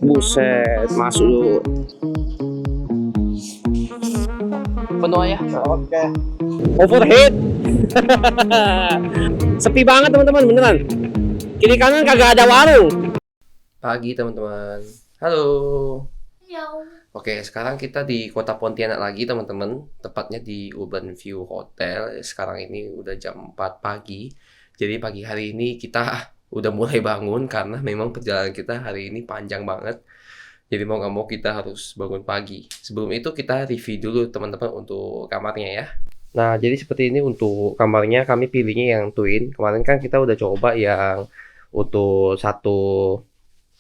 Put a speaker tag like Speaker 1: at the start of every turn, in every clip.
Speaker 1: Buset, masuk dulu. Penuh ya.
Speaker 2: Oke.
Speaker 1: Overhead. Sepi banget teman-teman, beneran. Kiri kanan kagak ada warung. Pagi teman-teman. Halo. Oke, sekarang kita di Kota Pontianak lagi teman-teman. Tepatnya di Urban View Hotel. Sekarang ini udah jam 4 pagi. Jadi pagi hari ini kita udah mulai bangun karena memang perjalanan kita hari ini panjang banget. Jadi mau nggak mau kita harus bangun pagi. Sebelum itu kita review dulu teman-teman untuk kamarnya ya. Nah, jadi seperti ini untuk kamarnya, kami pilihnya yang twin. Kemarin kan kita udah coba yang untuk satu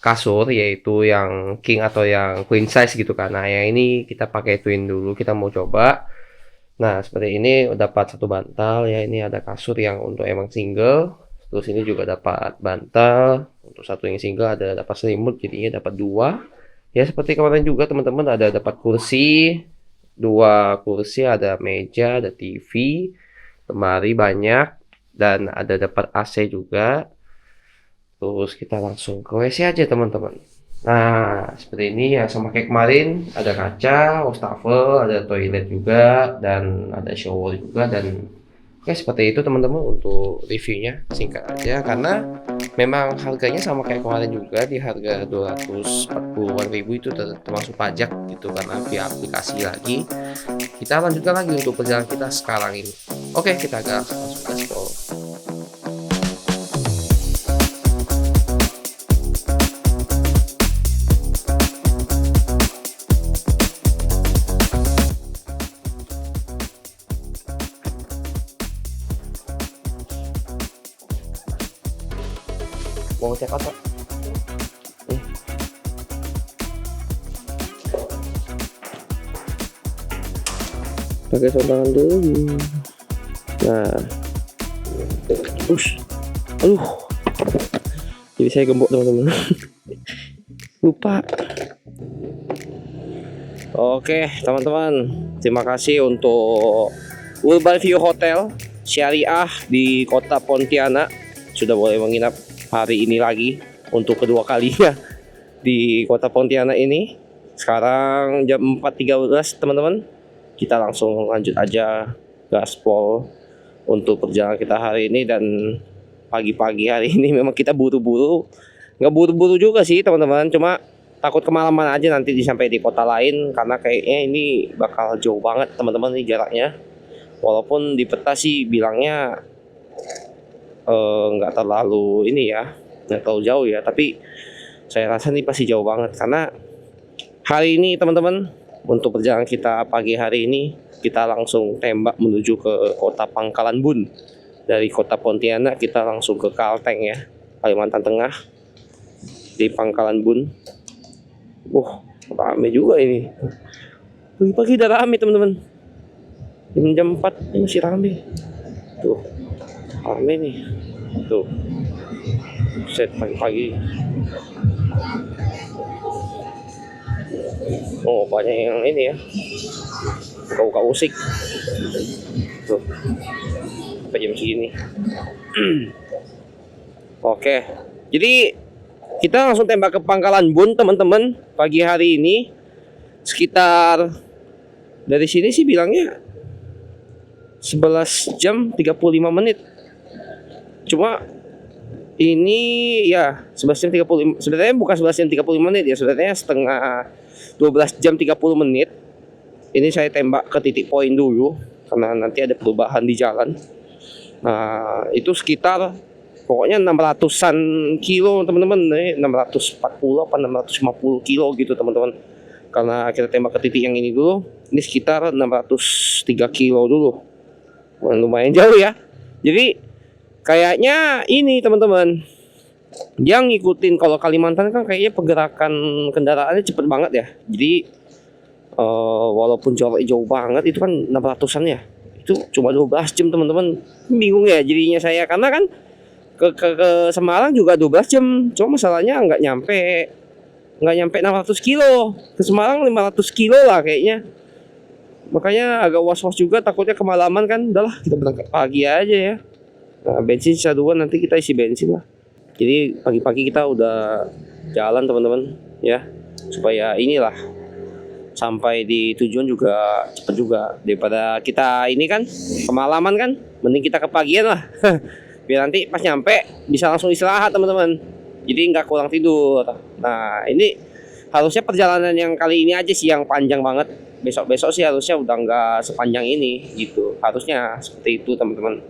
Speaker 1: kasur, yaitu yang king atau yang queen size gitu kan. Nah, yang ini kita pakai twin dulu, kita mau coba. Nah, seperti ini dapat satu bantal ya. Ini ada kasur yang untuk emang single. Terus ini juga dapat bantal. Untuk satu yang single ada dapat selimut, jadinya dapat dua. Ya seperti kemarin juga teman-teman, ada dapat kursi, dua kursi, ada meja, ada TV, lemari banyak, dan ada dapat AC juga. Terus kita langsung ke WC aja teman-teman. Nah seperti ini ya, sama kayak kemarin, ada kaca, wastafel, ada toilet juga, dan ada shower juga. Dan oke, seperti itu teman-teman untuk reviewnya, singkat aja karena memang harganya sama kayak kemarin juga, di harga 240-an ribu itu termasuk pajak gitu karena via aplikasi lagi. Kita lanjutkan lagi untuk perjalanan kita sekarang ini. Oke, kita gas langsung gaspol. Mau cek apa? Pakai sarung tangan dulu. Nah, aduh, jadi saya gembok teman-teman. Lupa. Oke teman-teman, terima kasih untuk Urban View Hotel Syariah di Kota Pontianak. Sudah boleh menginap hari ini lagi untuk kedua kalinya di Kota Pontianak ini. Sekarang jam 4.13 teman-teman. Kita langsung lanjut aja gaspol untuk perjalanan kita hari ini. Dan pagi-pagi hari ini memang kita buru-buru. Nggak buru-buru juga sih teman-teman, cuma takut kemalaman aja nanti sampai di kota lain, karena kayaknya ini bakal jauh banget teman-teman ini jaraknya. Walaupun di peta sih bilangnya nggak terlalu ini ya, nggak terlalu jauh ya, tapi saya rasa ini pasti jauh banget karena hari ini teman-teman, untuk perjalanan kita pagi hari ini kita langsung tembak menuju ke kota Pangkalan Bun. Dari kota Pontianak kita langsung ke Kalteng ya, Kalimantan Tengah, di Pangkalan Bun. Rame juga ini, pagi-pagi udah rame teman-teman. Jam 4 ini masih rame tuh, rame nih tuh, set pagi-pagi. Oh banyak yang ini ya, buka-buka musik tuh sampai jam segini. Oke, jadi kita langsung tembak ke Pangkalan Bun teman-teman pagi hari ini. Sekitar dari sini sih bilangnya 11 jam 35 menit. Cuma ini ya 11 jam 35, sebenarnya bukan 11 jam 35 menit ya, sebenarnya setengah 12 jam 30 menit. Ini saya tembak ke titik poin dulu karena nanti ada perubahan di jalan. Nah itu sekitar pokoknya 600-an kilo teman-teman, 640 apa 650 kilo gitu teman-teman. Karena kita tembak ke titik yang ini dulu, ini sekitar 603 kilo dulu. Lumayan jauh ya. Jadi kayaknya ini teman-teman, yang ngikutin kalau Kalimantan kan kayaknya pergerakan kendaraannya cepet banget ya. Jadi walaupun jauh banget itu kan 600-an ya, itu cuma 12 jam teman-teman. Bingung ya jadinya saya, karena kan ke Semarang juga 12 jam, cuma masalahnya nggak nyampe 600 kilo. Ke Semarang 500 kilo lah kayaknya. Makanya agak was-was juga, takutnya kemalaman kan. Udahlah kita berangkat pagi aja ya. Nah, bensin sisa 2, nanti kita isi bensin lah. Jadi pagi-pagi kita udah jalan teman-teman. ya, supaya inilah sampai di tujuan juga cepet juga, daripada kita ini kan kemalaman kan, mending kita kepagian lah. Biar nanti pas nyampe bisa langsung istirahat teman-teman, jadi nggak kurang tidur. Nah ini harusnya perjalanan yang kali ini aja sih yang panjang banget. Besok-besok sih harusnya udah nggak sepanjang ini gitu. Harusnya seperti itu teman-teman.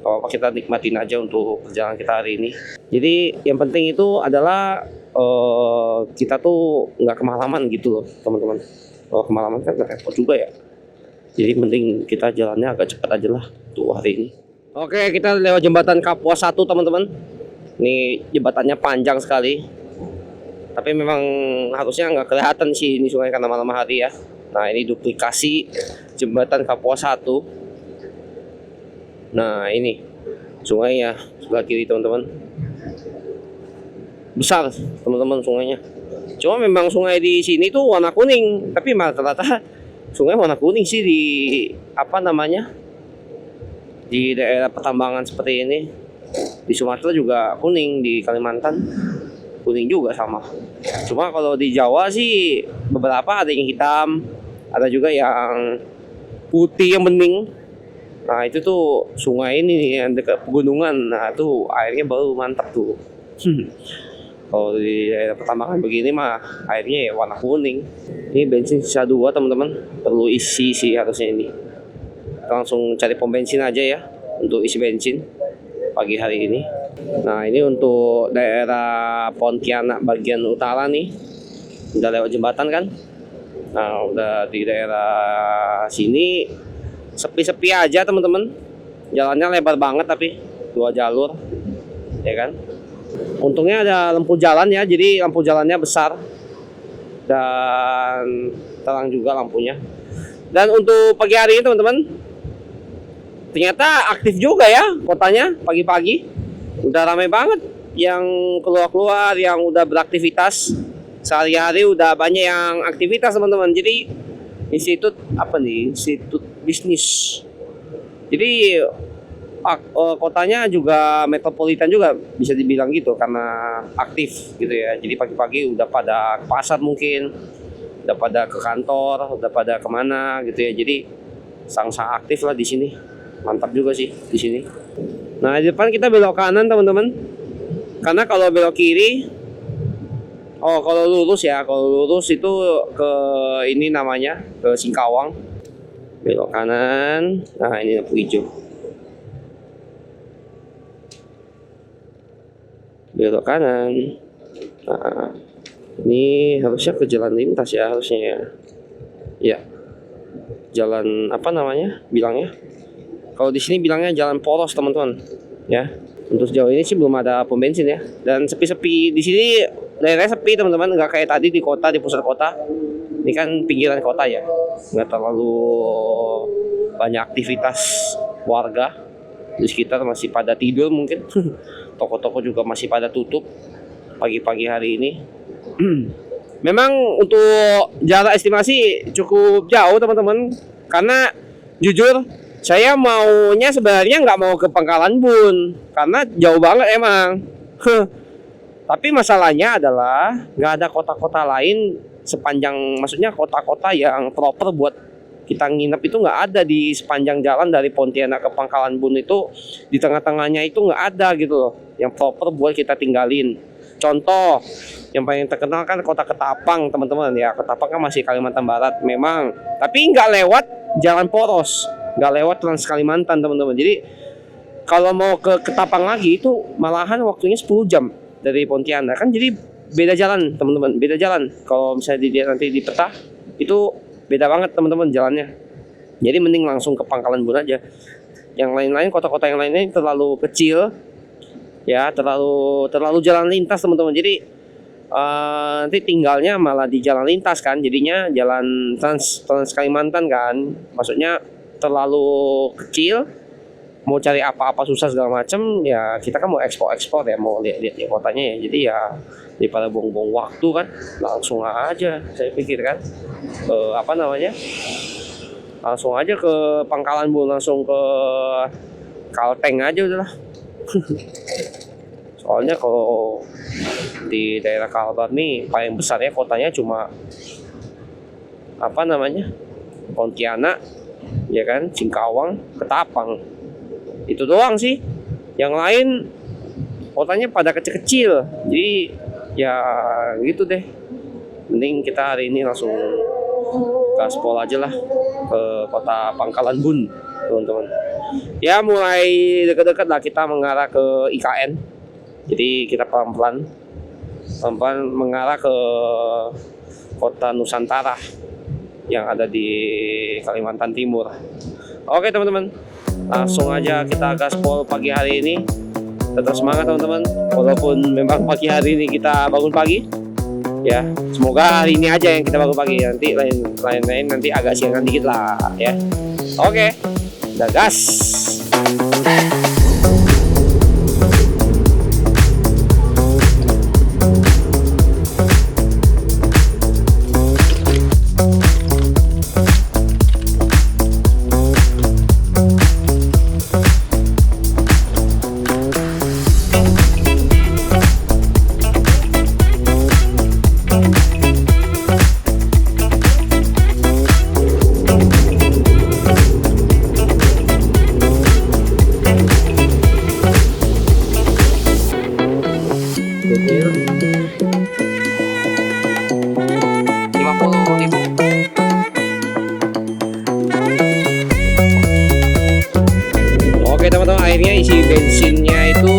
Speaker 1: Kalau apa kita nikmatin aja untuk perjalanan kita hari ini. Jadi yang penting itu adalah kita tuh nggak kemalaman gitu loh teman-teman. Kalau kemalaman kan repot juga ya. Jadi penting kita jalannya agak cepat aja lah tuh hari ini. Oke, kita lewat jembatan Kapuas 1 teman-teman. Ini jembatannya panjang sekali. Tapi memang harusnya nggak kelihatan sih ini sungai karena malam hari ya. Nah ini duplikasi jembatan Kapuas 1. Nah ini sungai ya sebelah kiri teman-teman. Besar teman-teman sungainya. Cuma memang sungai di sini tuh warna kuning. Tapi rata-rata sungai warna kuning sih di apa namanya, di daerah pertambangan seperti ini. Di Sumatera juga kuning, di Kalimantan kuning juga sama. Cuma kalau di Jawa sih beberapa ada yang hitam, ada juga yang putih yang bening. Nah itu tuh sungai ini yang dekat pegunungan. Nah tuh airnya baru mantap tuh. Kalau di daerah pertambangan begini mah airnya ya warna kuning. Ini bensin sisa 2 teman-teman, perlu isi sih harusnya ini. Kita langsung cari pom bensin aja ya untuk isi bensin pagi hari ini. Nah ini untuk daerah Pontianak bagian utara nih, udah lewat jembatan kan. Nah udah di daerah sini sepi-sepi aja teman-teman. Jalannya lebar banget tapi 2 jalur ya kan. Untungnya ada lampu jalan ya, jadi lampu jalannya besar dan terang juga lampunya. Dan untuk pagi hari ini teman-teman, ternyata aktif juga ya kotanya pagi-pagi. Udah ramai banget yang keluar-keluar, yang udah beraktivitas sehari-hari, udah banyak yang aktivitas teman-teman. Jadi institut apa nih, institut bisnis. Jadi kotanya juga metropolitan juga bisa dibilang gitu karena aktif gitu ya. Jadi pagi-pagi udah pada ke pasar mungkin, udah pada ke kantor, udah pada kemana gitu ya. Jadi sangat aktif lah di sini. Mantap juga sih di sini. Nah di depan kita belok kanan teman-teman. Karena kalau belok kiri, kalau lurus ya, kalau lurus itu ke ini namanya ke Singkawang. Belok kanan. Nah ini lampu hijau. Belok kanan. Nah, ini harusnya ke jalan lintas ya harusnya ya. Ya. Jalan apa namanya? Bilangnya. Kalau di sini bilangnya jalan poros teman-teman, ya. Untuk sejauh ini sih belum ada pom bensin ya. Dan sepi-sepi di sini, daerahnya sepi teman-teman, nggak kayak tadi di kota, di pusat kota. Ini kan pinggiran kota ya, nggak terlalu banyak aktivitas warga. Di sekitar masih pada tidur mungkin. Toko-toko juga masih pada tutup pagi-pagi hari ini. Memang untuk jarak estimasi cukup jauh teman-teman, karena jujur saya maunya sebenarnya nggak mau ke Pangkalan Bun karena jauh banget emang. Tapi masalahnya adalah nggak ada kota-kota lain sepanjang, maksudnya kota-kota yang proper buat kita nginep itu nggak ada di sepanjang jalan dari Pontianak ke Pangkalan Bun itu. Di tengah-tengahnya itu nggak ada gitu loh yang proper buat kita tinggalin. Contoh yang paling terkenal kan kota Ketapang teman-teman ya. Ketapang kan masih Kalimantan Barat memang, tapi nggak lewat jalan poros, nggak lewat Trans Kalimantan teman-teman. Jadi kalau mau ke Ketapang lagi itu malahan waktunya 10 jam dari Pontianak kan. Jadi beda jalan teman-teman, beda jalan. Kalau misalnya dilihat nanti di peta itu beda banget teman-teman jalannya. Jadi mending langsung ke Pangkalan Bun aja. Yang lain-lain, kota-kota yang lainnya terlalu kecil ya, terlalu jalan lintas teman-teman. Jadi nanti tinggalnya malah di jalan lintas kan, jadinya jalan Trans Kalimantan kan. Maksudnya terlalu kecil, mau cari apa-apa susah segala macam ya. Kita kan mau ekspor ya, mau lihat ya kotanya ya. Jadi ya daripada buang-buang waktu kan, langsung aja saya pikir kan apa namanya, langsung aja ke Pangkalan Bun, langsung ke Kalteng aja udahlah. Soalnya kalau di daerah Kalbar nih paling besarnya kotanya cuma apa namanya, Pontianak, ya kan, Singkawang, Ketapang. Itu doang sih. Yang lain kotanya pada kecil-kecil. Jadi ya gitu deh. Mending kita hari ini langsung gaspol aja lah ke kota Pangkalan Bun, teman-teman. Ya mulai dekat-dekat lah kita mengarah ke IKN. Jadi kita pelan-pelan mengarah ke kota Nusantara yang ada di Kalimantan Timur. Oke teman-teman, langsung aja kita gaspol pagi hari ini. Tetap semangat teman-teman, walaupun memang pagi hari ini kita bangun pagi. Ya, semoga hari ini aja yang kita bangun pagi. Nanti lain-lain nanti agak siangan dikit lah ya. Oke, udah gas. Oke teman-teman, akhirnya isi bensinnya itu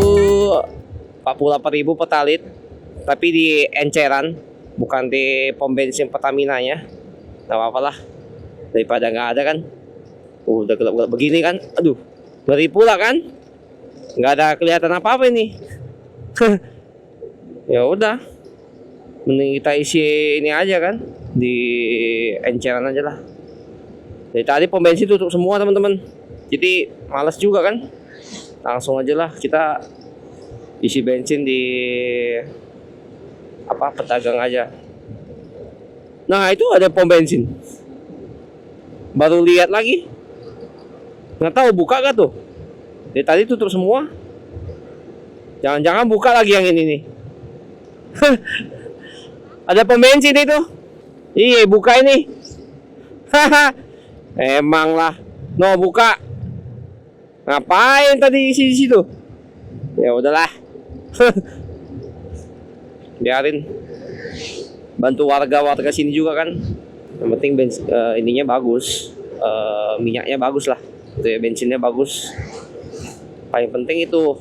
Speaker 1: 48.000 per talit, tapi di enceran, bukan di pom bensin Pertamina nya. Gak apa-apa lah, daripada nggak ada kan. Udah gelap-gelap begini kan, aduh, ngeri pula kan, nggak ada kelihatan apa-apa ini. Ya udah, mending kita isi ini aja kan, di enceran aja lah. Dari tadi pom bensin tutup semua teman-teman, jadi males juga kan. Langsung aja lah kita isi bensin di apa, pedagang aja. Nah itu ada pom bensin, baru lihat lagi, nggak tahu buka gak tuh. Dari tadi tutup semua, jangan-jangan buka lagi yang ini nih. Ada pom bensin itu, iya buka ini. Emang lah, no buka. Ngapain tadi isi di situ? Ya udahlah. Biarin. Bantu warga sini juga kan. Yang penting ininya bagus. Minyaknya bagus lah. Itu ya, bensinnya bagus. Paling penting itu.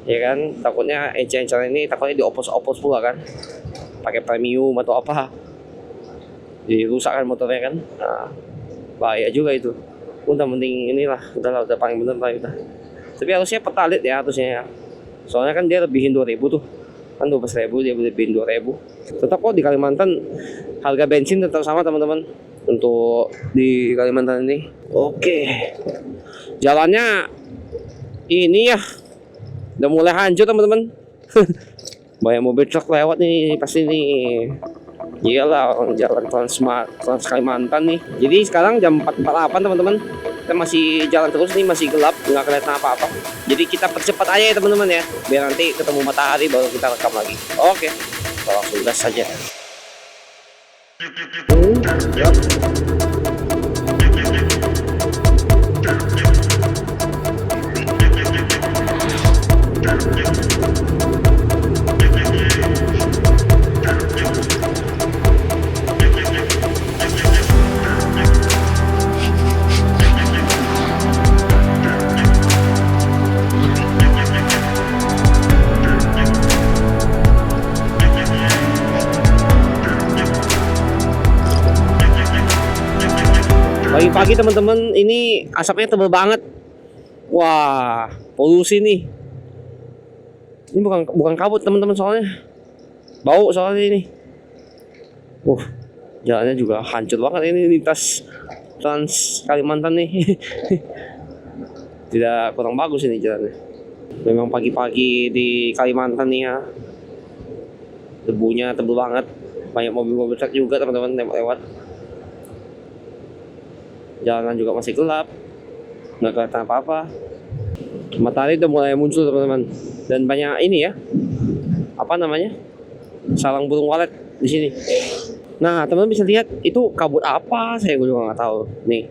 Speaker 1: Ya kan, takutnya encer-encer ini takutnya diopos-opos pula kan. Pakai premium atau apa. Jadi rusak kan motornya kan. Nah, bahaya juga itu. Udah mending inilah, udah paling bener lah udah. Tapi harusnya pertalit ya harusnya ya. Soalnya kan dia lebihin 2.000 tuh. Kan 12.000 dia lebihin 2.000. Tetap kok di Kalimantan harga bensin tetap sama teman-teman. Untuk di Kalimantan ini. Oke. Jalannya ini ya, udah mulai hancur teman-teman. Banyak mobil truk lewat nih pasti nih. Iyalah, jalan Trans Kalimantan nih. Jadi sekarang jam 4.48 teman-teman. Kita masih jalan terus nih, masih gelap, nggak kelihatan apa-apa. Jadi kita percepat aja ya teman-teman ya, biar nanti ketemu matahari baru kita rekam lagi. Oke, langsung gas saja. Pagi-pagi teman-teman, ini asapnya tebal banget. Wah, polusi nih. Ini bukan kabut teman-teman, soalnya bau soalnya ini. Jalannya juga hancur banget ini lintas Trans Kalimantan nih. Tidak kurang bagus ini jalannya. Memang pagi-pagi di Kalimantan nih ya, debunya tebal banget. Banyak mobil-mobil truk juga teman-teman lewat. Jalanan juga masih gelap, nggak kelihatan apa-apa. Matahari udah mulai muncul teman-teman. Dan banyak ini ya, apa namanya, sarang burung walet di sini. Nah, teman-teman bisa lihat itu kabut apa, saya juga nggak tahu. Nih,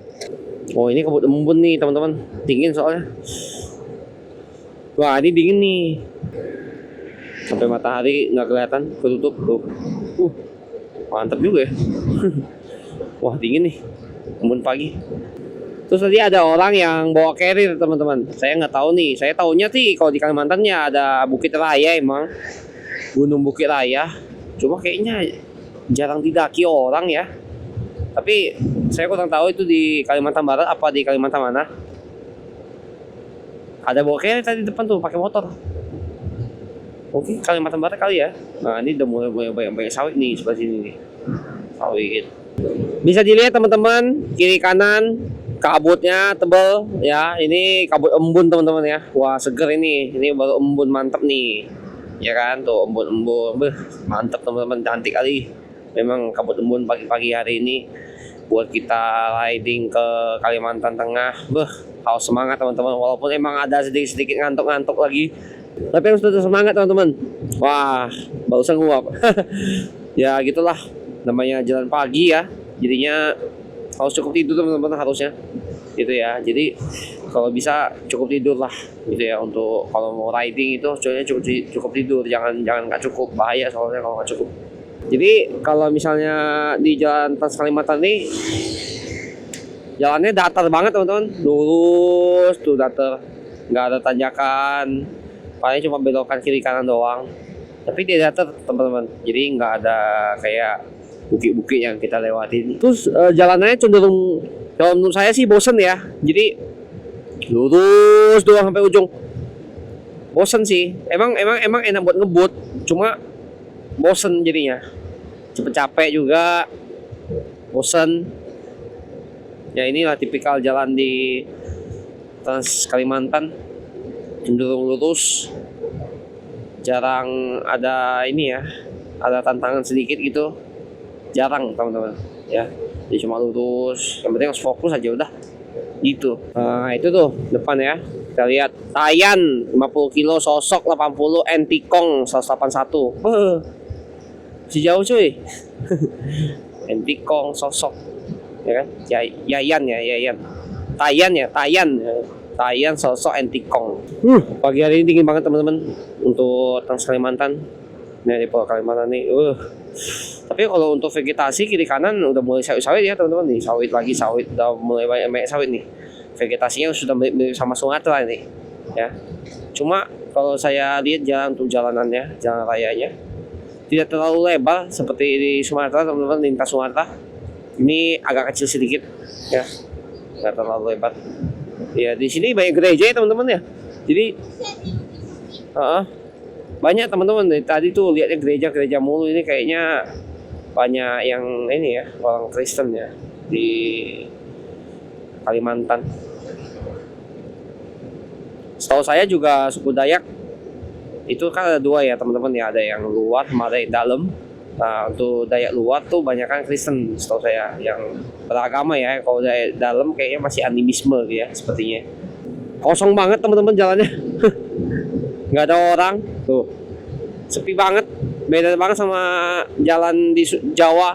Speaker 1: oh ini kabut embun nih teman-teman, dingin soalnya. Wah ini dingin nih, sampai matahari nggak kelihatan, ketutup tuh. Mantap juga ya. Wah dingin nih, embun pagi. Terus tadi ada orang yang bawa carrier teman-teman. Saya nggak tahu nih. Saya tahunya sih kalau di Kalimantan ya ada Bukit Raya emang, Gunung Bukit Raya. Cuma kayaknya jarang didaki orang ya. Tapi saya kurang tahu itu di Kalimantan Barat apa di Kalimantan mana. Ada bawa carrier tadi depan tuh pakai motor. Oke, Kalimantan Barat kali ya. Nah ini udah mulai banyak sawit nih sebelah sini nih. Sawit. Bisa dilihat teman-teman, kiri kanan kabutnya tebal ya. Ini kabut embun teman-teman ya. Wah seger ini baru embun mantap nih. Ya kan tuh embun-embun, mantap teman-teman, cantik kali. Memang kabut embun pagi-pagi hari ini buat kita riding ke Kalimantan Tengah. Harus semangat teman-teman. Walaupun emang ada sedikit ngantuk-ngantuk lagi, tapi harus tetap semangat teman-teman. Wah barusan nguap. Ya gitulah, namanya jalan pagi ya, jadinya harus cukup tidur teman-teman harusnya gitu ya. Jadi kalau bisa cukup tidur lah gitu ya, untuk kalau mau riding itu cukup tidur, jangan nggak cukup, bahaya soalnya kalau nggak cukup. Jadi kalau misalnya di jalan Trans Kalimantan ini jalannya datar banget teman-teman, lurus tuh datar, nggak ada tanjakan, paling cuma belokan kiri kanan doang. Tapi dia datar teman-teman, jadi nggak ada kayak bukit-bukit yang kita lewatin. Terus jalanannya cenderung, kalau menurut saya sih bosen ya. Jadi lurus doang sampai ujung. Bosen sih. Emang enak buat ngebut, cuma bosen jadinya. Cepet capek juga, bosen. Ya inilah tipikal jalan di Trans Kalimantan, cenderung lurus. Jarang ada ini ya, ada tantangan sedikit gitu, jarang teman-teman ya. Jadi cuma lurus, yang penting harus fokus aja udah gitu. Nah itu tuh depan ya, kita lihat Tayan 50 kilo, Sosok 80, Entikong 181. Si jauh cuy. Entikong, Sosok ya kan, Yayan, Tayan, Sosok, Entikong. Pagi hari ini dingin banget teman-teman untuk Trans Kalimantan. Nah di Pulau Kalimantan nih. Tapi kalau untuk vegetasi kiri kanan udah mulai sawit-sawit ya teman-teman nih. Sawit, udah mulai banyak sawit nih. Vegetasinya sudah mirip sama Sumatera nih. Ya. Cuma kalau saya lihat jalanannya, jalan rayanya tidak terlalu lebar seperti di Sumatera teman-teman, lintas Sumatera. Ini agak kecil sedikit ya. Nggak terlalu lebar. Ya di sini banyak gereja ya teman-teman ya. Jadi banyak teman-teman. Tadi tuh lihatnya gereja mulu, ini kayaknya banyak yang ini ya, orang Kristen ya di Kalimantan. Setahu saya juga suku Dayak itu kan ada dua ya teman-teman ya, ada yang luar sama ada yang dalam. Nah untuk Dayak luar tuh banyak kan Kristen setahu saya, yang beragama ya. Kalau Dayak dalam kayaknya masih animisme gitu ya sepertinya. Kosong banget teman-teman jalannya. Nggak ada orang tuh, sepi banget, beda banget sama jalan di Jawa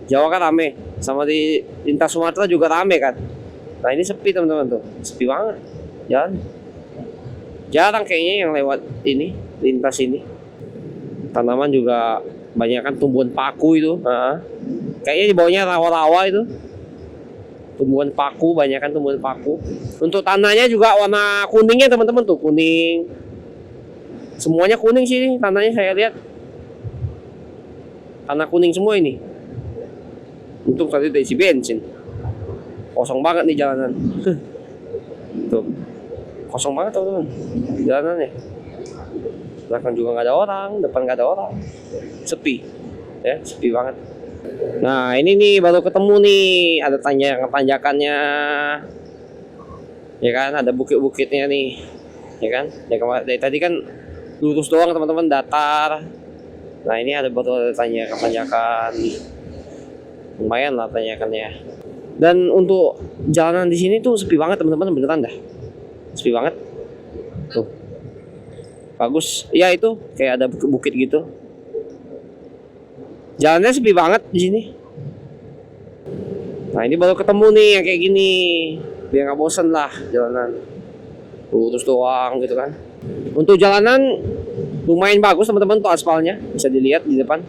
Speaker 1: kan rame, sama di lintas Sumatera juga rame kan. Nah ini sepi teman-teman tuh, sepi banget jalan, jarang kayaknya yang lewat ini lintas ini. Tanaman juga banyak kan tumbuhan paku itu, kayaknya di bawahnya rawa-rawa itu, tumbuhan paku, banyak kan tumbuhan paku. Untuk tanahnya juga warna kuningnya teman-teman tuh, kuning. Semuanya kuning sih tanahnya, saya lihat tanah kuning semua ini. Untuk tadi ada isi bensin. Kosong banget nih jalanan. Tuh, kosong banget teman-teman jalanannya. Belakang juga nggak ada orang, depan nggak ada orang, sepi ya, sepi banget. Nah ini nih baru ketemu nih, ada tanjakannya ya kan, ada bukit-bukitnya nih ya kan. Ya dari tadi kan lurus doang teman-teman, datar. Nah ini ada baru tanjakan, lumayan lah tanjakannya. Dan untuk jalanan di sini tuh sepi banget teman-teman, beneran dah, sepi banget tuh. Bagus. Ya itu kayak ada bukit-bukit gitu. Jalannya sepi banget di sini. Nah ini baru ketemu nih yang kayak gini. Biar nggak bosen lah jalanan. Lurus doang gitu kan. Untuk jalanan lumayan bagus teman-teman tuh aspalnya. Bisa dilihat di depan.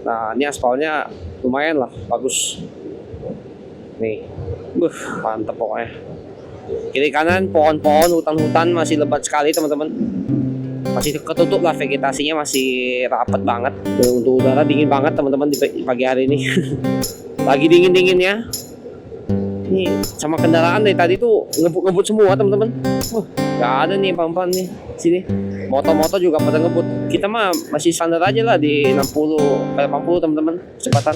Speaker 1: Nah ini aspalnya lumayan lah bagus. Nih. Mantap pokoknya. Kiri kanan pohon-pohon, hutan-hutan masih lebat sekali teman-teman. Masih ketutup lah vegetasinya, masih rapat banget. Dan untuk udara dingin banget teman-teman di pagi hari ini. Lagi dingin-dinginnya. Nih sama kendaraan dari tadi tuh ngebut-ngebut semua teman-teman. Gak ada nih pelan-pelan nih sini. Motor-motor juga pada ngebut. Kita mah masih standar aja lah di 60 ke 80 teman-teman kecepatan.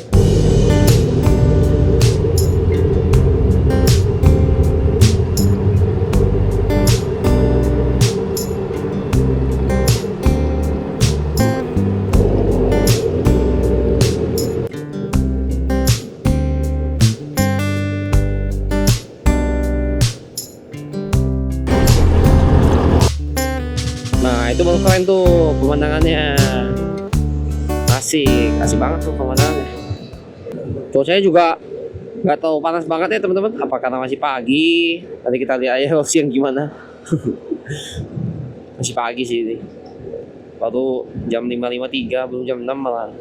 Speaker 1: Nah itu baru keren tuh pemandangannya. Asik banget tuh pemandangannya. Cuacanya juga nggak tahu panas banget ya teman-teman. Apa karena masih pagi? Nanti kita lihat aja siang gimana. Masih pagi sih ini. Baru jam 5.53, belum jam 6 malah.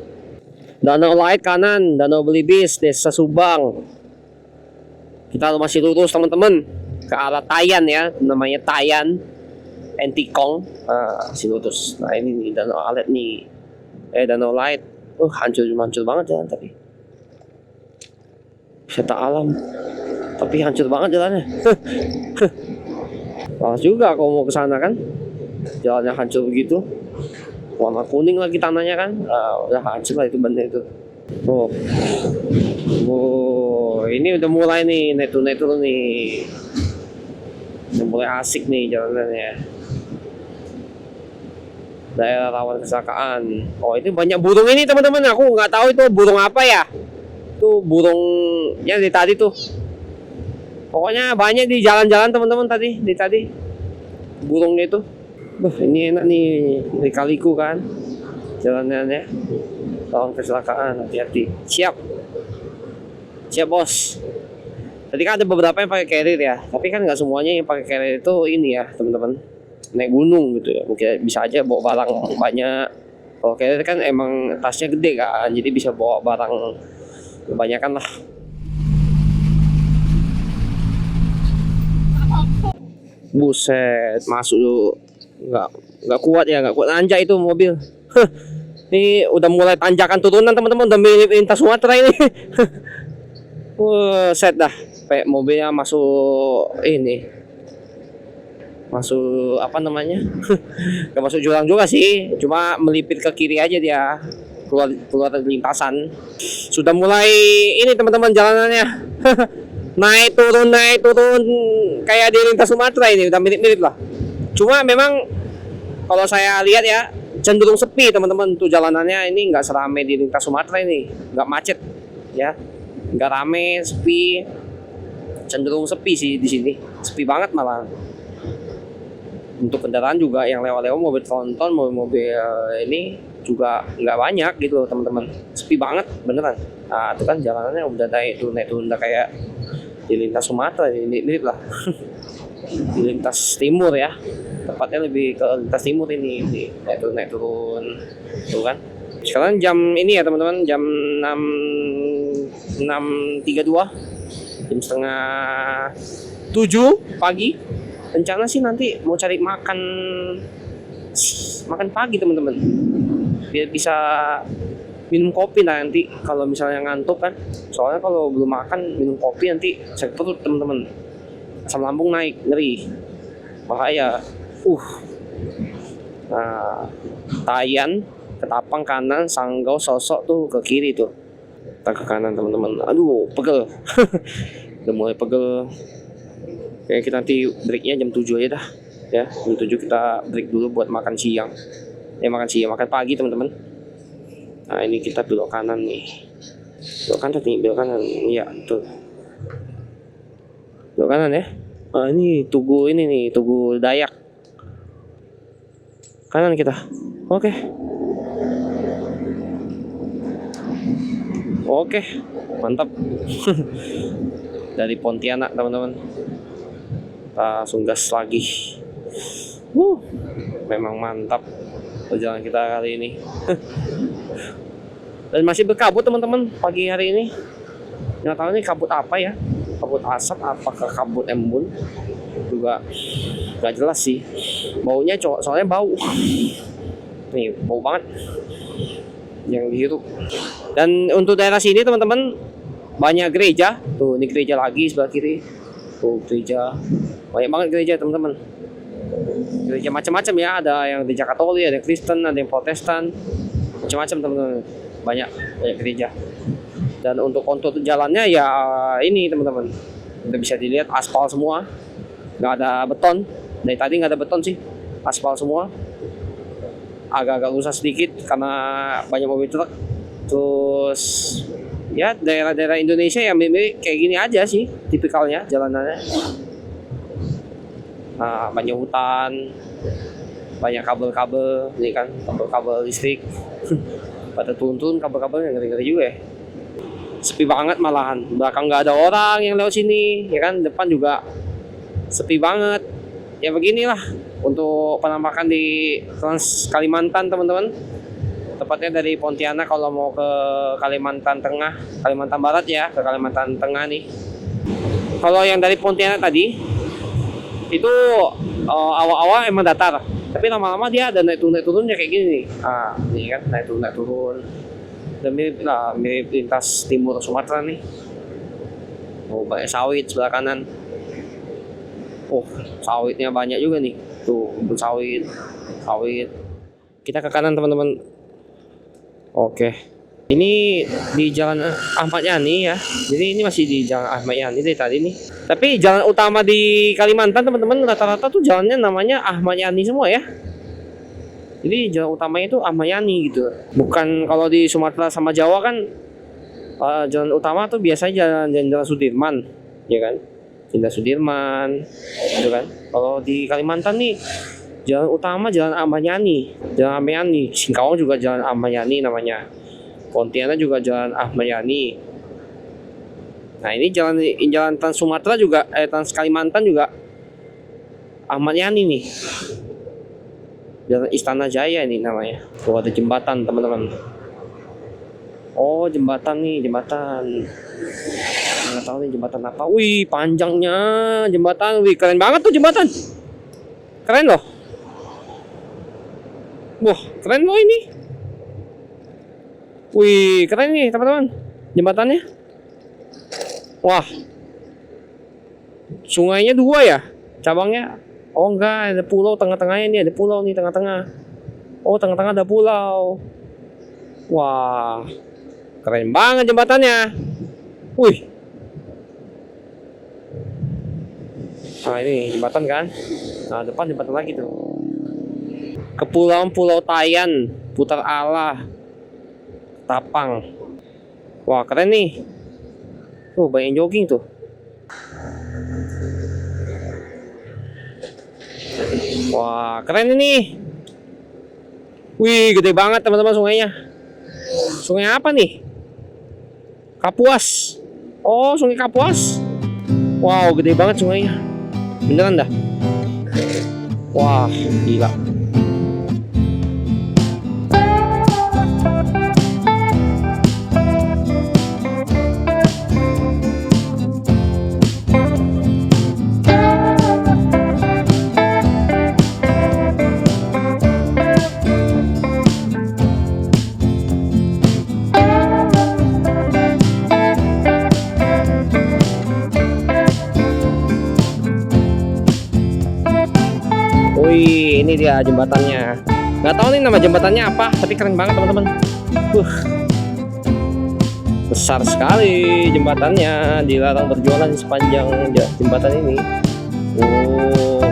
Speaker 1: Danau Light kanan, Danau Belibis, Desa Subang. Kita masih lurus teman-teman ke arah Tayan ya, namanya Tayan. Entikong, masih lurus. Nah ini nih Danau Alet nih, Danau Light. Hancur banget jalan tapi. Wisata alam, tapi hancur banget jalannya. Males juga kalau mau ke sana kan, jalannya hancur begitu. Warna kuning lagi tanahnya kan, udah hancur lah itu benda itu. Ini udah mulai nih naik turun nih. Udah mulai asik nih jalanannya. Daerah rawan kecelakaan. Ini banyak burung ini teman-teman. Aku nggak tahu itu burung apa ya. Itu burungnya dari tadi tuh. Pokoknya banyak di jalan-jalan teman-teman tadi. Burungnya itu. Ini enak nih di Kaliku kan. Jalanannya. Rawan kecelakaan. Hati-hati. Siap bos. Tadi kan ada beberapa yang pakai carrier ya. Tapi kan nggak semuanya yang pakai carrier itu ini ya teman-teman. Naik gunung gitu ya, mungkin bisa aja bawa barang banyak. Kalau carrier kan emang tasnya gede kan, jadi bisa bawa barang kebanyakan lah. Buset, masuk dulu. Nggak kuat nanjak itu mobil. Ini udah mulai tanjakan turunan teman-teman, udah mirip lintas Sumatera ini. Set dah, kayak mobilnya masuk ini. Masuk apa namanya? Gak masuk jurang juga sih, cuma melipir ke kiri aja dia, keluar dari lintasan. Sudah mulai ini teman-teman jalanannya. naik turun kayak di lintas Sumatera ini, udah mirip-mirip lah. Cuma memang kalau saya lihat ya cenderung sepi teman-teman tuh jalanannya ini, nggak seramai di lintas Sumatera ini, nggak macet ya, nggak rame, sepi, cenderung sepi sih di sini, sepi banget malah. Untuk kendaraan juga yang lewat-lewat, mobil tronton, mobil ini juga nggak banyak gitu loh teman-teman, sepi banget beneran. Nah itu kan jalanannya udah naik turun udah kayak di lintas Sumatera ini mirip lah. Di lintas timur ya, tepatnya lebih ke lintas timur ini, naik turun tuh kan. Sekarang jam ini ya teman-teman, jam 6.32, jam setengah 7 pagi. Rencana sih nanti mau cari makan pagi teman-teman, biar bisa minum kopi nanti kalau misalnya ngantuk kan. Soalnya kalau belum makan minum kopi nanti sakit perut teman-teman, asam lambung naik, ngeri, bahaya. Nah Tayan, Ketapang kanan, Sanggau, Sosok tuh ke kiri tuh, kita ke kanan teman-teman. Aduh pegel. Udah mulai pegel. Kayak kita nanti breaknya jam 7 aja dah ya. Jam 7 kita break dulu buat makan siang. Makan pagi teman-teman. Nah ini kita belok kanan nih. Belok kanan. Iya tuh. Belok kanan ya. Nah ini Tugu Dayak. Kanan kita. Oke. Oke, mantap. Dari Pontianak teman-teman. Kita langsung gas lagi. Memang mantap perjalanan kita kali ini. Dan masih berkabut teman-teman pagi hari ini. Nggak tahu ini kabut apa ya? Kabut asap, apakah kabut embun? Juga nggak jelas sih. Baunya soalnya bau. Nih, bau banget yang dihirup. Dan untuk daerah sini teman-teman banyak gereja. Tuh, ini gereja lagi sebelah kiri. Tuh, gereja. Banyak banget gereja teman-teman. Gereja macam-macam ya, ada yang gereja Katolik, ada yang Kristen, ada yang Protestan. Macam-macam teman-teman. Banyak gereja. Dan untuk jalannya ya ini teman-teman. Udah bisa dilihat aspal semua. Nggak ada beton. Dari tadi nggak ada beton sih. Aspal semua. Agak-agak rusak sedikit karena banyak mobil truk. Terus ya daerah-daerah Indonesia yang mirip kayak gini aja sih tipikalnya jalanannya. Nah, banyak hutan, banyak kabel-kabel, ini kan kabel-kabel listrik. Pada turun-turun kabel-kabelnya ngeri-ngeri juga ya. Sepi banget malahan, belakang nggak ada orang yang lewat sini, ya kan, depan juga sepi banget. Ya beginilah untuk penampakan di Trans Kalimantan teman-teman. Tepatnya dari Pontianak kalau mau ke Kalimantan Tengah, Kalimantan Barat ya, ke Kalimantan Tengah nih. Kalau yang dari Pontianak tadi itu awal-awal emang datar, tapi lama-lama dia ada naik turunnya kayak gini nih. Ini kan naik turun. Dan mirip lintas timur Sumatera nih. Banyak sawit sebelah kanan. Sawitnya banyak juga nih. Tuh, sawit. Kita ke kanan teman-teman. Oke. Ini di Jalan Ahmad Yani ya. Jadi ini masih di Jalan Ahmad Yani dari tadi nih. Tapi jalan utama di Kalimantan teman-teman rata-rata tuh jalannya namanya Ahmad Yani semua ya. Jadi jalan utamanya itu Ahmad Yani gitu. Bukan kalau di Sumatera sama Jawa kan jalan utama tuh biasanya jalan Sudirman, ya kan? Jalan Sudirman, gitu kan? Kalau di Kalimantan nih jalan utama jalan Ahmad Yani, jalan Ahmad Yani. Singkawang juga jalan Ahmad Yani namanya. Pontianak juga jalan Ahmad Yani. Nah ini jalan Trans Sumatera juga, Trans Kalimantan juga Ahmad Yani nih. Jalan Istana Jaya ini namanya. Tuh ada jembatan teman-teman. Jembatan nih, jembatan. Nggak tahu nih jembatan apa. Wih, panjangnya jembatan. Wih, keren banget tuh jembatan. Keren loh. Wah, keren loh ini. Wih, keren nih teman-teman. Jembatannya. Wah. Sungainya 2 ya? Cabangnya. Enggak, ada pulau tengah-tengahnya nih, ada pulau nih tengah-tengah. Tengah-tengah ada pulau. Wah, keren banget jembatannya. Wih. Nah ini jembatan kan. Nah depan jembatan lagi tuh. Kepulauan Pulau Tayan, Putar Allah, Tapang. Wah keren nih. Tuh banyak jogging tuh. Wah keren ini. Wih gede banget teman-teman sungainya. Sungai apa nih? Kapuas. Sungai Kapuas. Wow gede banget sungainya. Beneran dah. Wah gila. Wih, ini dia jembatannya. Nggak tahu nih nama jembatannya apa, tapi keren banget teman-teman. Besar sekali jembatannya, dilarang berjualan sepanjang jembatan ini.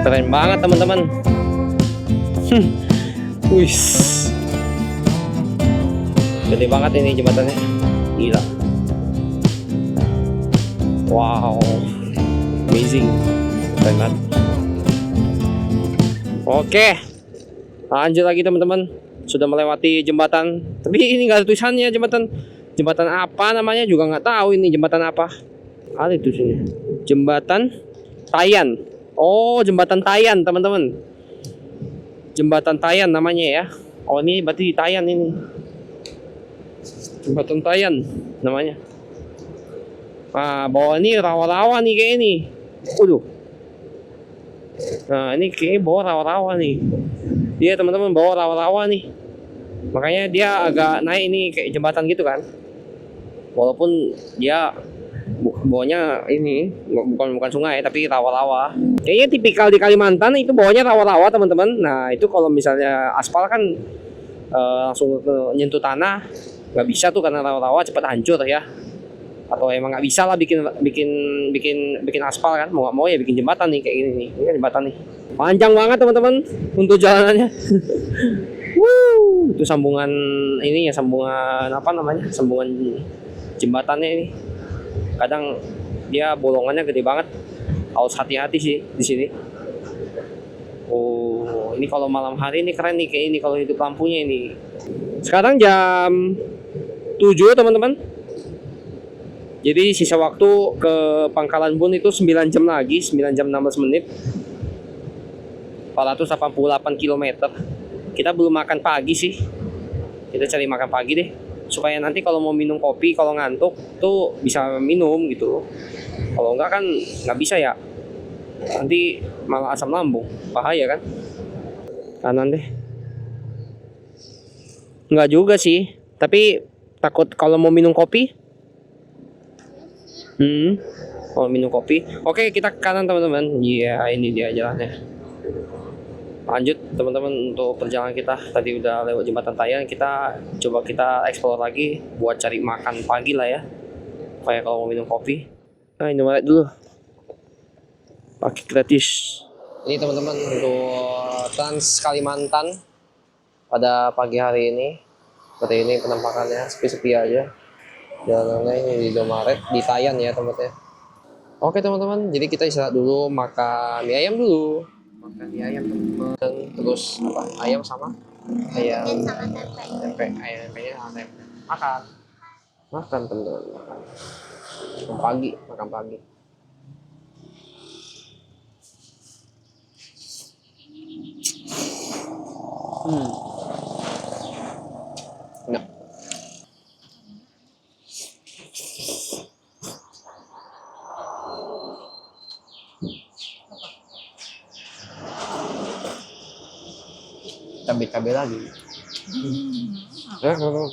Speaker 1: Keren banget teman-teman. Wih, gede banget ini jembatannya, gila. Wow, amazing, keren banget. Oke, Lanjut lagi teman-teman. Sudah melewati jembatan. Tapi ini nggak ada tulisannya jembatan. Jembatan apa namanya juga nggak tahu ini jembatan apa. Ada itu sini. Jembatan Tayan. Oh, jembatan Tayan teman-teman. Jembatan Tayan namanya ya. Oh, ini berarti di Tayan ini. Jembatan Tayan namanya. Nah, bawah ini rawa-rawa nih kayak ini. Waduh. Nah, ini kayak bawah rawa-rawa nih. Iya teman-teman, bawah rawa-rawa nih. Makanya dia agak naik ini kayak jembatan gitu kan. Walaupun dia bawahnya ini bukan sungai tapi rawa-rawa. Kayaknya tipikal di Kalimantan itu bawahnya rawa-rawa teman-teman. Nah itu kalau misalnya aspal kan langsung nyentuh tanah nggak bisa tuh karena rawa-rawa cepat hancur ya. Atau emang nggak bisa lah bikin aspal kan. Mau nggak mau ya bikin jembatan nih kayak gini nih. Ini kan jembatan nih. Panjang banget teman-teman untuk jalanannya. Itu sambungan ini ya, sambungan apa namanya? Sambungan jembatannya ini. Kadang dia bolongannya gede banget. Harus hati-hati sih di sini. Oh, ini kalau malam hari ini keren nih kayak ini kalau hidup lampunya ini. Sekarang jam 7 teman-teman. Jadi sisa waktu ke Pangkalan Bun itu 9 jam lagi, 9 jam 16 menit. 488 km. Kita belum makan pagi sih. Kita cari makan pagi deh. Supaya nanti kalau mau minum kopi, kalau ngantuk tuh bisa minum gitu. Kalau enggak kan nggak bisa ya. Nanti malah asam lambung, bahaya kan. Kanan deh. Enggak juga sih. Tapi takut kalau mau minum kopi. Kalau minum kopi. Oke, kita ke kanan teman-teman. Iya, ini dia jalannya. Lanjut teman-teman untuk perjalanan kita. Tadi udah lewat jembatan Tayan, kita coba kita explore lagi buat cari makan pagi lah ya. Kayak kalau mau minum kopi. Nah, ini Indomaret dulu. Pakai gratis. Ini teman-teman untuk Trans Kalimantan pada pagi hari ini. Seperti ini penampakannya, sepi-sepi aja. Jalanannya ini di Indomaret, di Tayan ya tempatnya. Oke teman-teman, jadi kita istirahat dulu, makan mie ayam dulu. Makan mie ayam teman-teman. Terus apa? Ayam sama tempe. Ayam tempenya sama tempe. Makan teman-teman, makan. Makan pagi. Nah. Cabai lagi. Ya, teman-teman.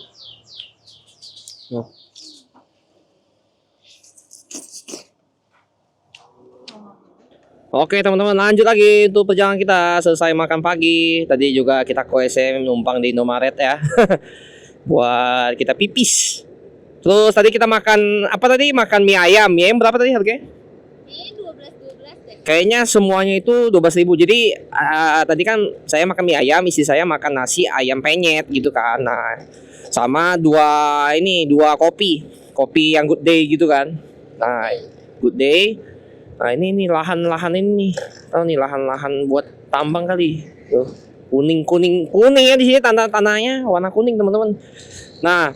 Speaker 1: Nah. Oke teman-teman, lanjut lagi untuk perjalanan kita. Selesai makan pagi. Tadi juga kita ke WC numpang di Indomaret ya. Buat kita pipis. Terus tadi kita makan apa tadi? Makan mie ayam. Mie ayam berapa tadi harganya?
Speaker 2: 12 deh.
Speaker 1: Kayaknya semuanya itu 12.000. Jadi tadi kan saya makan mie ayam, istri saya makan nasi ayam penyet gitu kan. Nah, sama dua kopi. Kopi yang Good Day gitu kan. Nah, Good Day. Nah, ini lahan-lahan ini. Tahu nih lahan-lahan buat tambang kali. Tuh. Kuning ya di sini tanahnya warna kuning, teman-teman. Nah,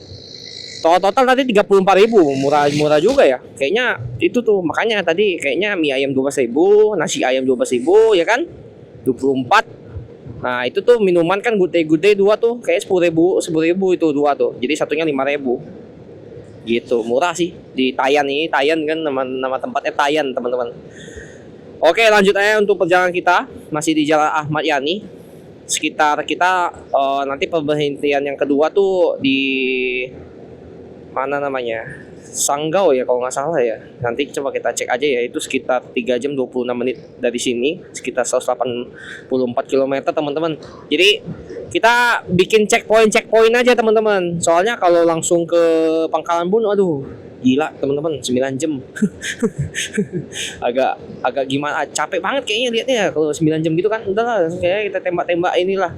Speaker 1: total tadi 34.000, murah juga ya. Kayaknya itu tuh, makanya tadi kayaknya mie ayam 12.000, nasi ayam 12.000 ya kan? 24. Nah, itu tuh minuman kan Good Day 2 tuh kayak 10.000 itu 2 tuh. Jadi satunya 5.000. Gitu, murah sih di Tayan ini. Tayan kan nama tempatnya Tayan, teman-teman. Oke, lanjut aja untuk perjalanan kita. Masih di Jalan Ahmad Yani. Sekitar kita nanti pemberhentian yang kedua tuh di mana namanya? Sanggau ya kalau nggak salah ya. Nanti coba kita cek aja ya. Itu sekitar 3 jam 26 menit dari sini. Sekitar 184 km teman-teman. Jadi kita bikin checkpoint aja teman-teman. Soalnya kalau langsung ke Pangkalan Bun, aduh gila teman-teman, 9 jam. agak gimana, capek banget kayaknya liatnya ya. Kalau 9 jam gitu kan udah lah, kayak kita tembak-tembak inilah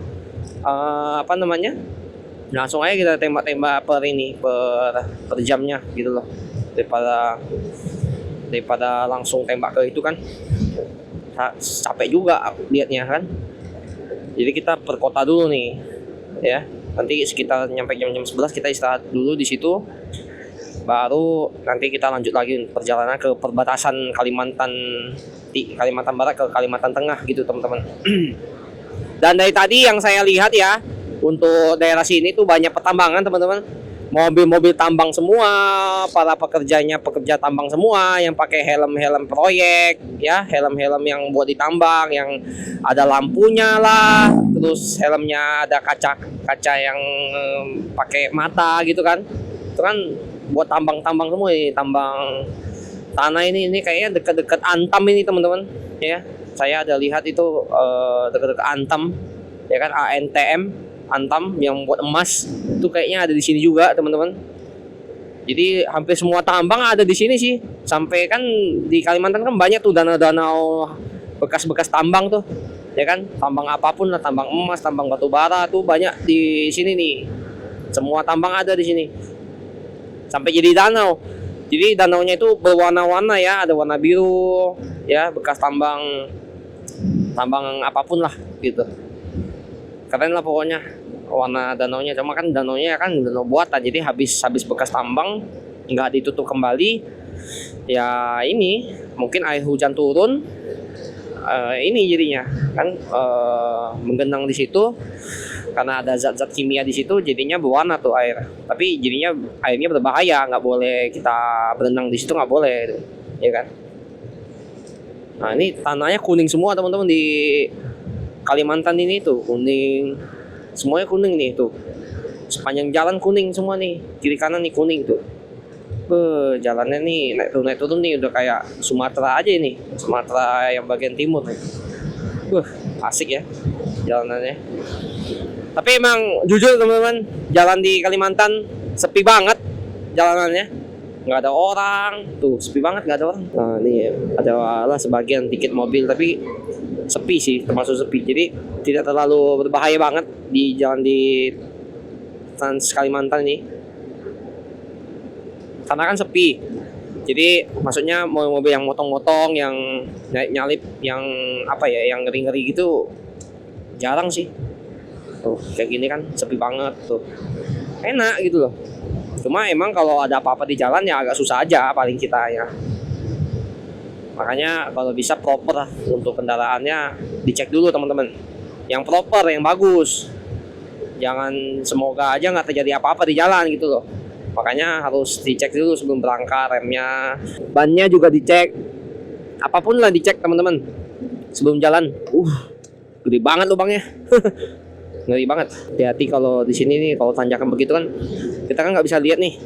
Speaker 1: apa namanya, langsung aja kita tembak-tembak per jamnya gitu loh, daripada langsung tembak ke itu kan capek juga liatnya kan. Jadi kita perkota dulu nih, ya. Nanti sekitar nyampe jam 11 kita istirahat dulu di situ. Baru nanti kita lanjut lagi perjalanan ke perbatasan Kalimantan Barat ke Kalimantan Tengah gitu teman-teman. Dan dari tadi yang saya lihat ya, untuk daerah sini tuh banyak pertambangan teman-teman. Mobil-mobil tambang semua, para pekerja tambang semua yang pakai helm-helm proyek, ya, helm-helm yang buat ditambang, yang ada lampunya lah, terus helmnya ada kaca yang pakai mata gitu kan. Itu kan buat tambang-tambang semua ini, tambang tanah ini kayaknya dekat-dekat Antam ini teman-teman, ya. Saya ada lihat itu dekat-dekat Antam, ya kan, ANTM, Antam yang buat emas itu kayaknya ada di sini juga teman-teman. Jadi hampir semua tambang ada di sini sih. Sampai kan di Kalimantan kan banyak tuh danau-danau bekas-bekas tambang tuh, ya kan, tambang apapun lah, tambang emas, tambang batu bara tuh banyak di sini nih. Semua tambang ada di sini. Sampai jadi danau. Jadi danaunya itu berwarna-warna ya, ada warna biru, ya, bekas tambang apapun lah gitu. Keren lah pokoknya warna danaunya. Cuma kan danaunya kan danau buatan, jadi habis bekas tambang nggak ditutup kembali. Ya ini mungkin air hujan turun, ini jadinya kan menggenang di situ. Karena ada zat-zat kimia di situ, jadinya berwarna tuh air. Tapi jadinya airnya berbahaya, nggak boleh kita berenang di situ, nggak boleh, ya kan. Nah ini tanahnya kuning semua teman-teman di Kalimantan ini tuh, kuning, semuanya kuning nih tuh. Sepanjang jalan kuning semua nih, kiri kanan nih kuning tuh. Jalannya nih naik turun nih udah kayak Sumatera aja ini, Sumatera yang bagian timur nih. Asik ya jalanannya. Tapi emang jujur teman-teman, jalan di Kalimantan sepi banget jalanannya, nggak ada orang tuh, sepi banget, nggak ada orang. Nah ini ada lah sebagian dikit mobil, tapi sepi sih, termasuk sepi. Jadi tidak terlalu berbahaya banget di jalan di Trans Kalimantan ini, karena kan sepi. Jadi maksudnya mobil yang motong-motong, yang nyalip, yang apa ya, yang ngeri-ngeri gitu jarang sih. Tuh kayak gini kan sepi banget tuh, enak gitu loh. Cuma emang kalau ada apa-apa di jalan ya agak susah aja paling kita ya. Makanya kalau bisa proper untuk kendaraannya dicek dulu teman-teman, yang proper, yang bagus. Jangan semoga aja nggak terjadi apa-apa di jalan gitu loh. Makanya harus dicek dulu sebelum berangkat, remnya, bannya juga dicek, apapun lah dicek teman-teman sebelum jalan. Gede banget lubangnya. Ngeri banget. Hati-hati kalau di sini nih, kalau tanjakan begitu kan kita kan nggak bisa lihat nih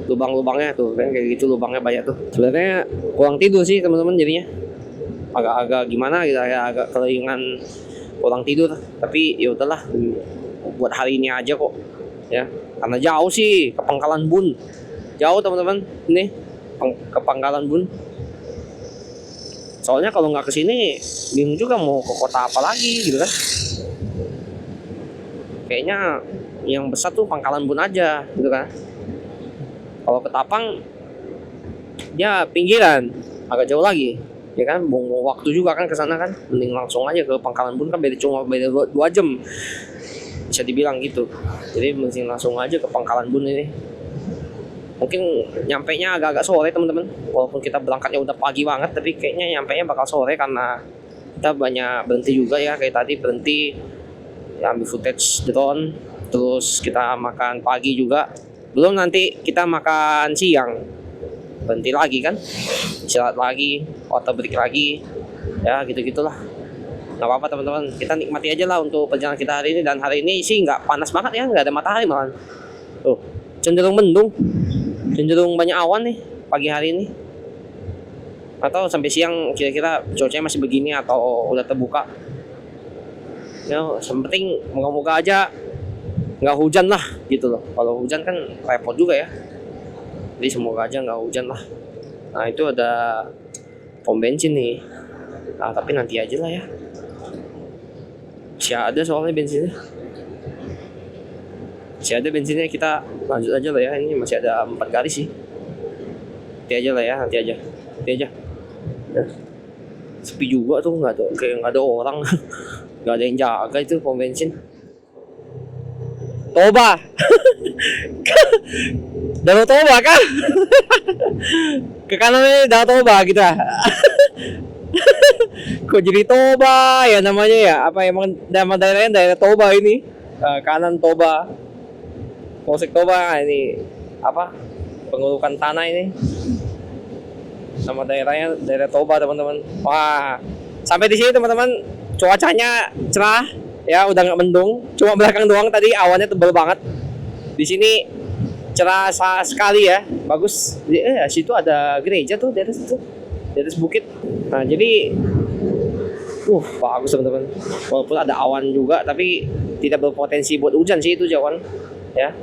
Speaker 1: lubang-lubangnya tuh kan, kayak gitu lubangnya banyak tuh. Sebenarnya kurang tidur sih teman-teman, jadinya agak-agak gimana gitu, agak keleringan, kurang tidur. Tapi ya udahlah, buat hari ini aja kok ya, karena jauh sih ke Pangkalan Bun, jauh teman-teman ini ke Pangkalan Bun. Soalnya kalau nggak kesini bingung juga mau ke kota apa lagi gitu kan. Kayaknya yang besar tuh Pangkalan Bun aja gitu kan. Kalau ke Tapang ya pinggiran, agak jauh lagi ya kan, buang waktu juga kan ke sana kan. Mending langsung aja ke Pangkalan Bun, kan cuma beda 2 jam bisa dibilang gitu. Jadi mending langsung aja ke Pangkalan Bun ini. Mungkin nyampainya agak-agak sore teman-teman, walaupun kita berangkatnya udah pagi banget, tapi kayaknya nyampainya bakal sore karena kita banyak berhenti juga ya. Kayak tadi berhenti ya, ambil footage drone, terus kita makan pagi juga, belum nanti kita makan siang, berhenti lagi kan, istirahat lagi, water break lagi, ya gitu-gitulah. Nggak apa-apa teman-teman, kita nikmati aja lah untuk perjalanan kita hari ini. Dan hari ini sih nggak panas banget ya, nggak ada matahari malah. Tuh cenderung mendung, cenderung banyak awan nih pagi hari ini. Atau sampai siang kira-kira cuacanya masih begini atau udah terbuka. Ya, yang penting moga-moga aja nggak hujan lah gitu loh. Kalau hujan kan repot juga ya. Jadi semoga aja nggak hujan lah. Nah itu ada pom bensin nih. Nah, tapi nanti aja lah ya. Masih ada soalnya bensinnya. Masih ada bensinnya, kita lanjut aja lah ya. Ini masih ada 4 garis sih. Nanti aja lah ya, nanti aja. Ya. Sepi juga tuh, nggak ada, kayak nggak ada orang. Gak ada yang jaga itu pom bensin. Toba. Danau Toba kan? Ke kanan ini Danau Toba kita. Kok jadi Toba ya namanya ya? Apa emang nama daerahnya daerah Toba ini? Kanan Toba. Polsek Toba ini apa? Pengurukan tanah ini. Nama daerahnya daerah Toba teman-teman. Wah, sampai di sini teman-teman, cuacanya cerah ya, udah nggak mendung. Cuma belakang doang tadi awannya tebal banget. Di sini cerah sekali ya, bagus. Situ ada gereja tuh di atas bukit. Nah jadi, bagus teman-teman. Walaupun ada awan juga, tapi tidak berpotensi buat hujan sih itu awan. Ya,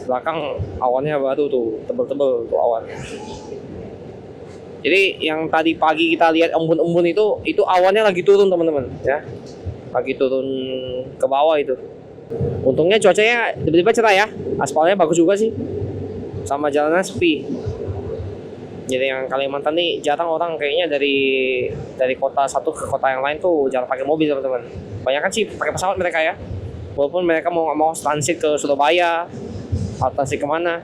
Speaker 1: belakang awannya baru tuh tebel-tebel tuh awan. Jadi yang tadi pagi kita lihat embun-embun itu awannya lagi turun teman-teman. Ya, lagi turun ke bawah itu. Untungnya cuacanya tiba-tiba cerah ya, aspalnya bagus juga sih, sama jalannya sepi. Jadi yang Kalimantan nih jarang orang kayaknya dari kota satu ke kota yang lain tuh jarang pakai mobil teman-teman. Banyak kan sih pakai pesawat mereka ya, walaupun mereka mau transit ke Surabaya atau transit kemana.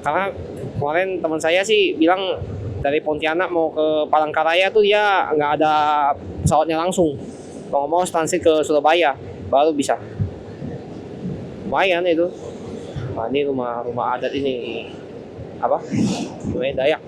Speaker 1: Karena kemarin teman saya sih bilang dari Pontianak mau ke Palangkaraya tuh dia nggak ada pesawatnya langsung, mau transit ke Surabaya baru bisa. Lumayan itu. Nah, ini rumah adat ini apa? Namanya Dayak.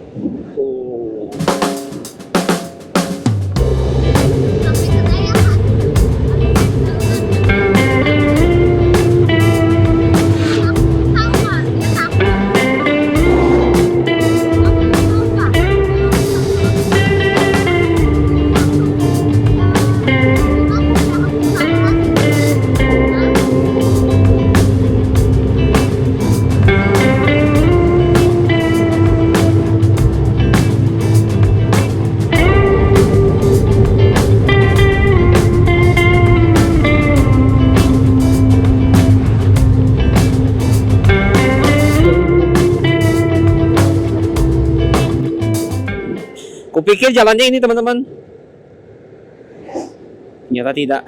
Speaker 1: Kupikir jalannya ini teman-teman, ternyata tidak.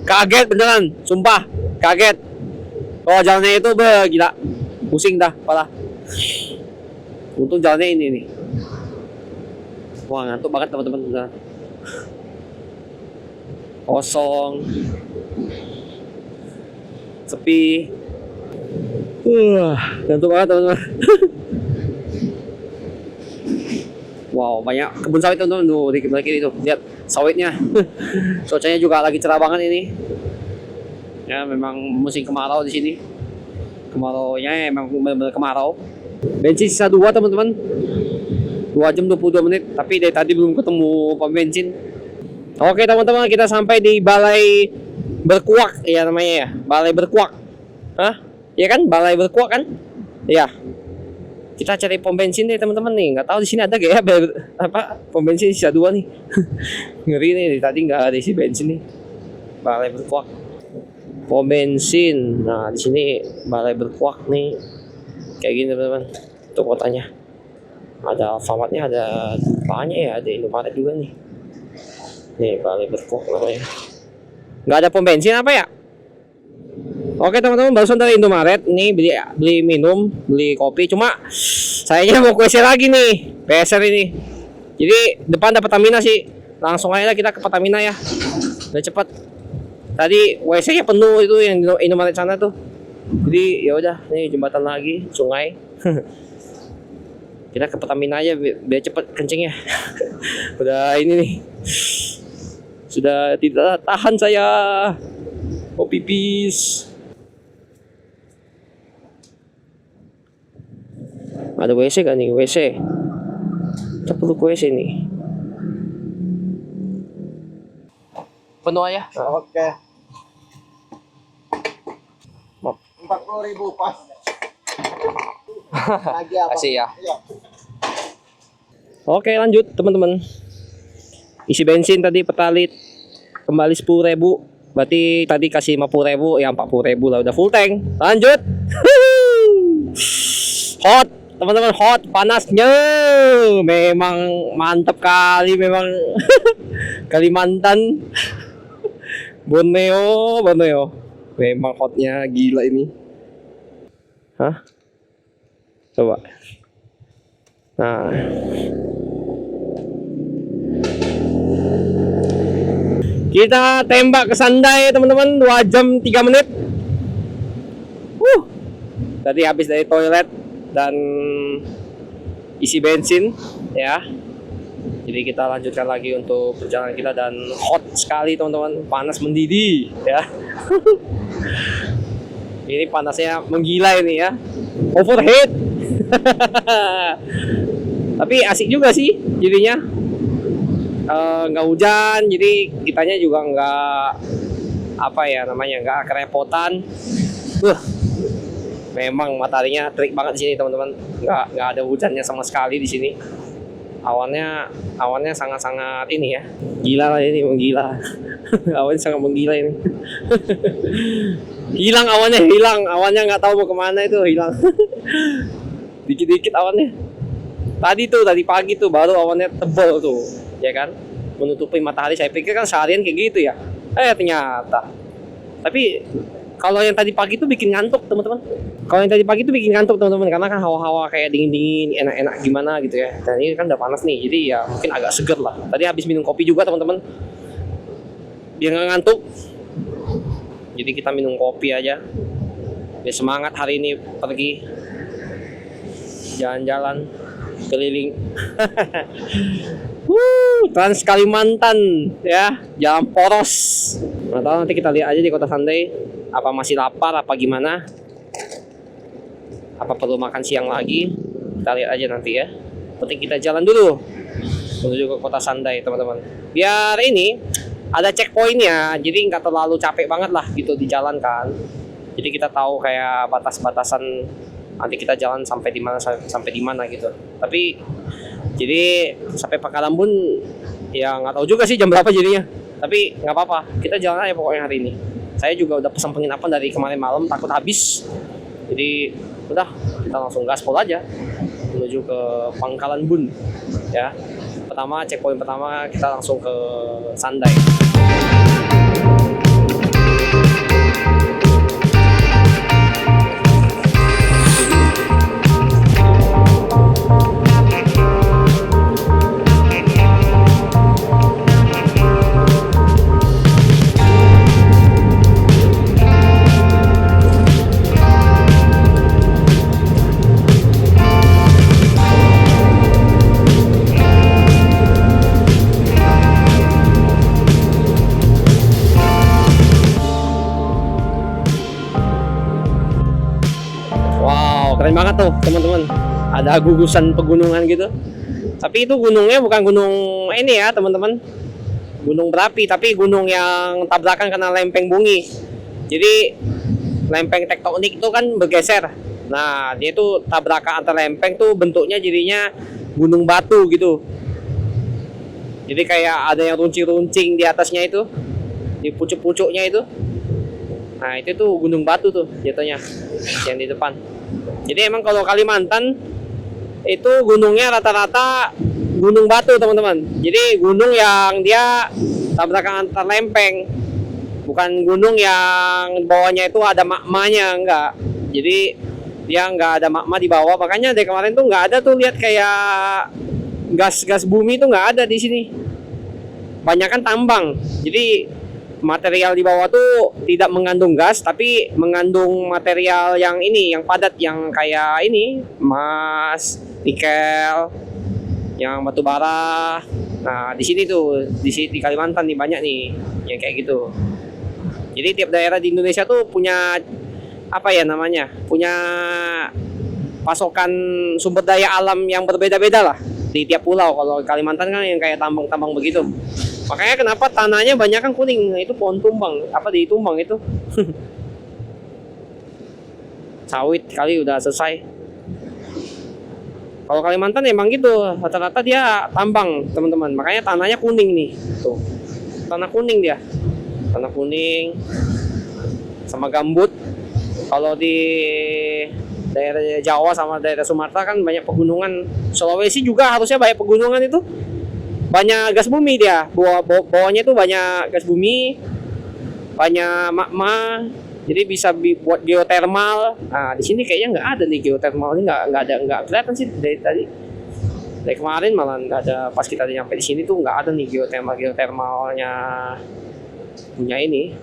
Speaker 1: Kaget beneran, sumpah kaget. Oh jalannya itu gila, pusing dah kepala. Untung jalannya ini nih. Wah ngantuk banget teman-teman. Kosong, sepi. Ngantuk banget teman-teman. Wow, banyak kebun sawit teman-teman tuh di sebelah kiri tuh. Lihat sawitnya. Cuacanya juga lagi cerah banget ini. Ya, memang musim kemarau di sini. Kemaraunya emang benar-benar kemarau. Bensin sisa 2 teman-teman. 2 jam 22 menit, tapi dari tadi belum ketemu pom bensin. Oke teman-teman, kita sampai di Balai Berkuak ya namanya ya. Balai Berkuak. Hah? Iya kan? Balai Berkuak kan? Iya. Kita cari pom bensin nih teman-teman nih. Nggak tahu di sini ada gak ya pom bensin sisa 2 nih. Ngeri nih, tadi nggak ada isi bensin nih. Balai Berkuak. Pom bensin. Nah di sini Balai Berkuak nih. Kayak gini teman-teman. Itu kotanya. Ada Alfamartnya, ada apanya ya, ada Indomaret juga nih. Nih Balai Berkuak namanya. Nggak ada pom bensin apa ya? Oke teman-teman, barusan dari Indomaret nih beli minum, beli kopi. Cuma sayanya mau ke WC lagi nih, PSR ini. Jadi depan ada Pertamina sih. Langsung aja kita ke Pertamina ya. Udah cepet. Tadi WC-nya penuh itu yang Indomaret sana tuh. Jadi ya udah, nih jembatan lagi, sungai. Kita ke Pertamina aja biar cepet kencingnya. Udah ini nih. Sudah tidak tahan saya. Mau pipis. Ada WC kan nih, WC. Kita perlu ke WC nih. Penuh ya?
Speaker 3: Oke.
Speaker 1: Maaf.
Speaker 3: 40.000 pas. Lagi apa?
Speaker 1: Kasih ya.
Speaker 3: Iya.
Speaker 1: Oke lanjut teman-teman. Isi bensin tadi Pertalit kembali 10.000. Berarti tadi kasih 50.000, ya 40.000 lah udah full tank. Lanjut. Hot teman-teman, hot, panasnya memang mantap kali memang. Kalimantan, Borneo. Memang hotnya gila ini. Hah? Coba. Nah. Kita tembak ke Sandai teman-teman 2 jam 3 menit. Tadi habis dari toilet dan isi bensin ya. Jadi kita lanjutkan lagi untuk perjalanan kita dan hot sekali teman-teman, panas mendidih ya. Ini panasnya menggila ini ya, overheat. Tapi asik juga sih jadinya, nggak hujan, jadi kitanya juga nggak apa ya namanya, nggak kerepotan. Memang mataharinya terik banget di sini teman-teman, nggak ada hujannya sama sekali di sini. Awannya sangat-sangat ini ya, gila lah ini, menggila. Awannya sangat menggila ini. Hilang awannya nggak tahu mau kemana itu, hilang. Dikit-dikit awannya. Tadi pagi tuh baru awannya tebal tuh, ya kan, menutupi matahari. Saya pikir kan seharian kayak gitu ya, ternyata. Tapi kalau yang tadi pagi tuh bikin ngantuk teman-teman. Karena kan hawa-hawa kayak dingin-dingin, enak-enak gimana gitu ya. Dan ini kan udah panas nih, jadi ya mungkin agak seger lah. Tadi habis minum kopi juga teman-teman, biar nggak ngantuk. Jadi kita minum kopi aja, biar semangat hari ini pergi jalan-jalan keliling. Trans Kalimantan ya, jalan poros. Nggak tahu, nanti kita lihat aja di Kota Sandai. Apa masih lapar apa gimana? Apa perlu makan siang lagi? Kita lihat aja nanti ya. Penting kita jalan dulu menuju ke Kota Sandai teman-teman. Biar ini ada checkpointnya, jadi nggak terlalu capek banget lah gitu di jalan kan. Jadi kita tahu kayak batas-batasan nanti kita jalan sampai di mana gitu. Tapi jadi sampai Pangkalan Bun ya nggak tahu juga sih jam berapa jadinya. Tapi nggak apa-apa, kita jalan aja pokoknya hari ini. Saya juga udah pesan penginapan dari kemarin malam, takut habis. Jadi udah, kita langsung gaspol aja menuju ke Pangkalan Bun ya. Checkpoint pertama kita langsung ke Sandai. Keren banget tuh teman-teman, ada gugusan pegunungan gitu. Tapi itu gunungnya bukan gunung ini ya teman-teman, gunung berapi, tapi gunung yang tabrakan karena lempeng bumi. Jadi lempeng tektonik itu kan bergeser. Nah dia itu tabrakan antar lempeng tuh, bentuknya jadinya gunung batu gitu. Jadi kayak ada yang runcing-runcing di atasnya itu, di pucuk-pucuknya itu. Nah itu tuh gunung batu tuh jatuhnya yang di depan. Jadi emang kalau Kalimantan itu gunungnya rata-rata gunung batu teman-teman. Jadi gunung yang dia tabrakan antar lempeng, bukan gunung yang bawahnya itu ada magmanya, enggak. Jadi dia nggak ada magma di bawah, makanya dari kemarin tuh nggak ada tuh lihat kayak gas bumi tuh nggak ada di sini. Banyak kan tambang. Jadi material di bawah tuh tidak mengandung gas, tapi mengandung material yang ini, yang padat, yang kayak ini, emas, nikel, yang batu bara. Nah, di sini tuh, di Kalimantan nih banyak nih yang kayak gitu. Jadi tiap daerah di Indonesia tuh punya apa ya namanya? Punya pasokan sumber daya alam yang berbeda-beda lah di tiap pulau. Kalau Kalimantan kan yang kayak tambang-tambang begitu. Makanya kenapa tanahnya banyak kan kuning, itu pohon tumbang, ditumbang itu. Sawit kali udah selesai. Kalau Kalimantan emang gitu, rata-rata dia tambang teman-teman, makanya tanahnya kuning nih, tuh. Tanah kuning dia, tanah kuning sama gambut. Kalau di daerah Jawa sama daerah Sumatera kan banyak pegunungan. Sulawesi juga harusnya banyak pegunungan itu. banyak gas bumi dia. Bawahnya tuh banyak gas bumi, banyak magma. Jadi bisa buat geothermal. Nah, di sini kayaknya nggak ada nih geothermal ini, nggak kelihatan sih dari tadi. Dari kemarin malah nggak ada, pas kita nyampe di sini tuh nggak ada nih geothermalnya punya ini.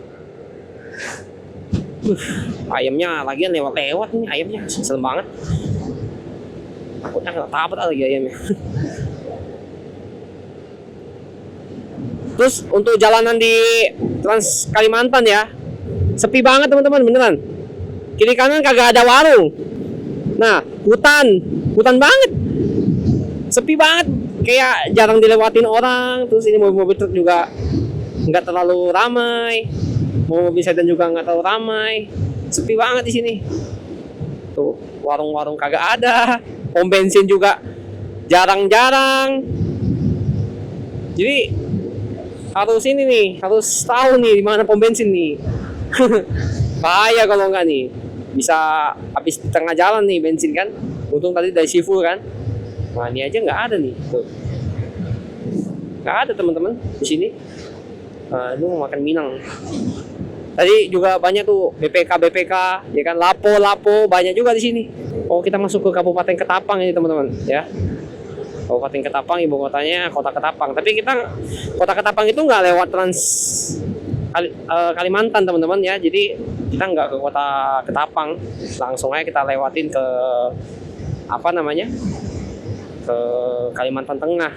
Speaker 1: Ayamnya lagian lewat-lewat nih ayamnya, serem banget. Takutnya kena tabrak lagi ayamnya. Terus untuk jalanan di Trans Kalimantan ya, sepi banget teman-teman, beneran. Kiri kanan kagak ada warung. Nah, hutan banget. Sepi banget, kayak jarang dilewatin orang. Terus ini mobil truk juga nggak terlalu ramai. Mobil sedan juga nggak terlalu ramai. Sepi banget di sini. Tuh, warung-warung kagak ada. Pom bensin juga jarang-jarang. Jadi harus ini nih, harus tahu nih di mana pom bensin nih. Bahaya kalau nggak nih, bisa habis di tengah jalan nih bensin kan. Untung tadi dari Sifu kan. Nah ini aja nggak ada nih, tuh. Nggak ada teman-teman di sini. Ini mau makan Minang. Tadi juga banyak tuh BPK, ya kan, lapo banyak juga di sini. Oh, kita masuk ke Kabupaten Ketapang ini teman-teman, ya. Kabupaten Ketapang, ibu kotanya Kota Ketapang. Tapi kita Kota Ketapang itu nggak lewat Kalimantan teman-teman ya. Jadi kita nggak ke Kota Ketapang, langsung aja kita lewatin ke apa namanya, ke Kalimantan Tengah.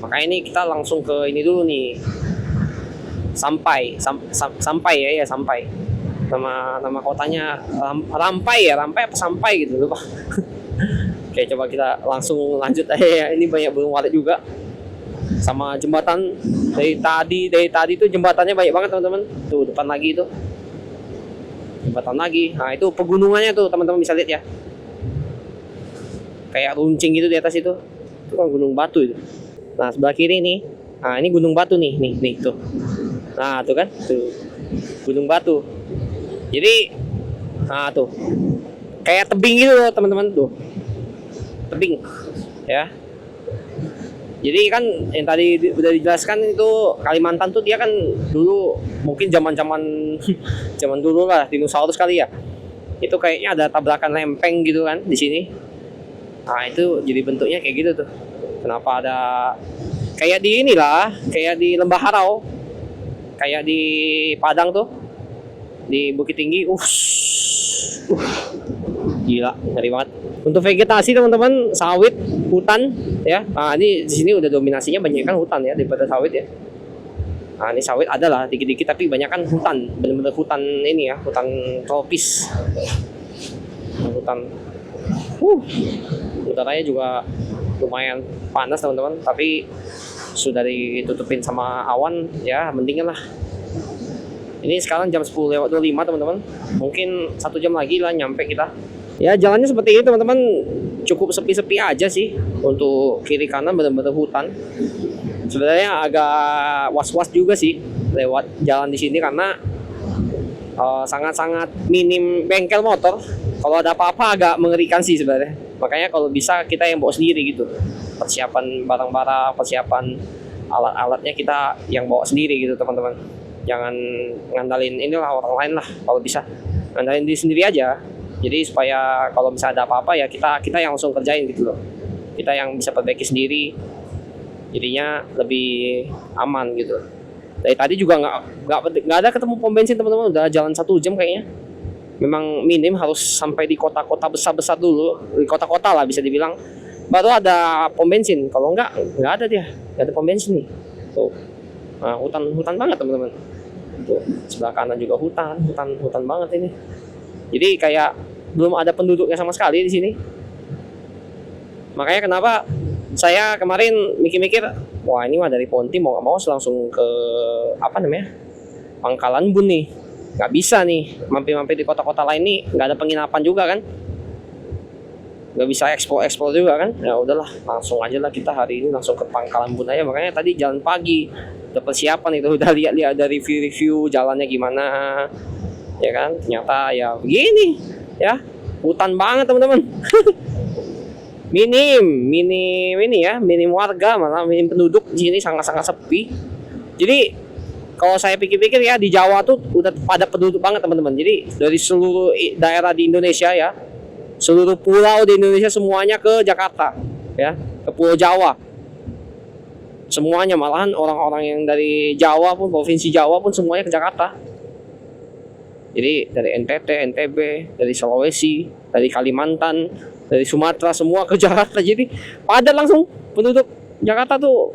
Speaker 1: Makanya ini kita langsung ke ini dulu nih. Sampai ya, sampai. Nama kotanya Rampai apa Sampai gitu, lupa. Oke, coba kita langsung lanjut aja ya. Ini banyak burung walet juga. Sama jembatan dari tadi tuh jembatannya banyak banget teman-teman. Tuh depan lagi itu. Jembatan lagi. Nah, itu pegunungannya tuh teman-teman bisa lihat ya. Kayak runcing gitu di atas itu. Itu kan gunung batu itu. Nah, sebelah kiri nih. Nah, ini gunung batu nih tuh. Nah, tuh kan, tuh gunung batu. Jadi, nah tuh, kayak tebing gitu loh teman-teman tuh, tebing, ya. Jadi kan yang tadi udah dijelaskan itu Kalimantan tuh dia kan dulu mungkin zaman dulu lah, dinosaurus kali ya. Itu kayaknya ada tabrakan lempeng gitu kan di sini. Nah itu jadi bentuknya kayak gitu tuh. Kenapa ada kayak di inilah, kayak di Lembah Harau. Kayak di Padang tuh, di Bukit Tinggi, gila, ngeri banget. Untuk vegetasi teman-teman, sawit, hutan, ya. Nah ini di sini udah dominasinya banyak kan hutan ya daripada sawit ya. Nah ini sawit ada lah dikit-dikit tapi banyak kan hutan, bener-bener hutan ini ya, hutan tropis, hutan. Udaranya juga lumayan panas teman-teman, tapi sudah ditutupin sama awan ya, mendingan lah. Ini sekarang jam 10:25 teman-teman, mungkin 1 jam lagi lah nyampe kita ya. Jalannya seperti ini teman-teman, cukup sepi-sepi aja sih. Untuk kiri kanan benar-benar hutan. Sebenarnya agak was-was juga sih lewat jalan di sini karena sangat-sangat minim bengkel motor. Kalau ada apa-apa agak mengerikan sih sebenarnya. Makanya kalau bisa kita yang bawa sendiri gitu. Persiapan barang-barang, persiapan alat-alatnya kita yang bawa sendiri gitu teman-teman. Jangan ngandalin inilah orang lain lah, kalau bisa ngandalin diri sendiri aja. Jadi supaya kalau misalnya ada apa-apa ya kita yang langsung kerjain gitu loh. Kita yang bisa perbaiki sendiri. Jadinya lebih aman gitu. Dari tadi juga nggak ada ketemu pom bensin teman-teman, udah jalan 1 jam kayaknya. Memang minim harus sampai di kota-kota besar-besar dulu, di kota-kota lah bisa dibilang. Baru ada pom bensin, kalau nggak ada dia, nggak ada pom bensin nih. Tuh, nah, hutan banget teman-teman. Tuh, sebelah kanan juga hutan banget ini. Jadi kayak belum ada penduduknya sama sekali di sini. Makanya kenapa saya kemarin mikir-mikir, wah ini mah dari Ponti mau nggak mau langsung ke apa namanya, Pangkalan Bun nih. Nggak bisa nih, mampir-mampir di kota-kota lain nih, nggak ada penginapan juga kan. Nggak bisa eksplor juga kan. Ya udahlah, langsung aja lah kita hari ini langsung ke Pangkalan Bun aja. Makanya tadi jalan pagi udah persiapan itu, udah lihat ada review jalannya gimana ya kan. Ternyata ya begini ya, hutan banget teman-teman. minim ini ya, minim warga, malah minim penduduk di sini, sangat-sangat sepi. Jadi kalau saya pikir-pikir ya, di Jawa tuh udah pada penduduk banget teman-teman. Jadi dari seluruh daerah di Indonesia ya, seluruh pulau di Indonesia semuanya ke Jakarta ya, ke Pulau Jawa. Semuanya, malahan orang-orang yang dari Jawa pun, provinsi Jawa pun semuanya ke Jakarta. Jadi dari NTT, NTB, dari Sulawesi, dari Kalimantan, dari Sumatera, semua ke Jakarta. Jadi padat langsung penduduk Jakarta tuh.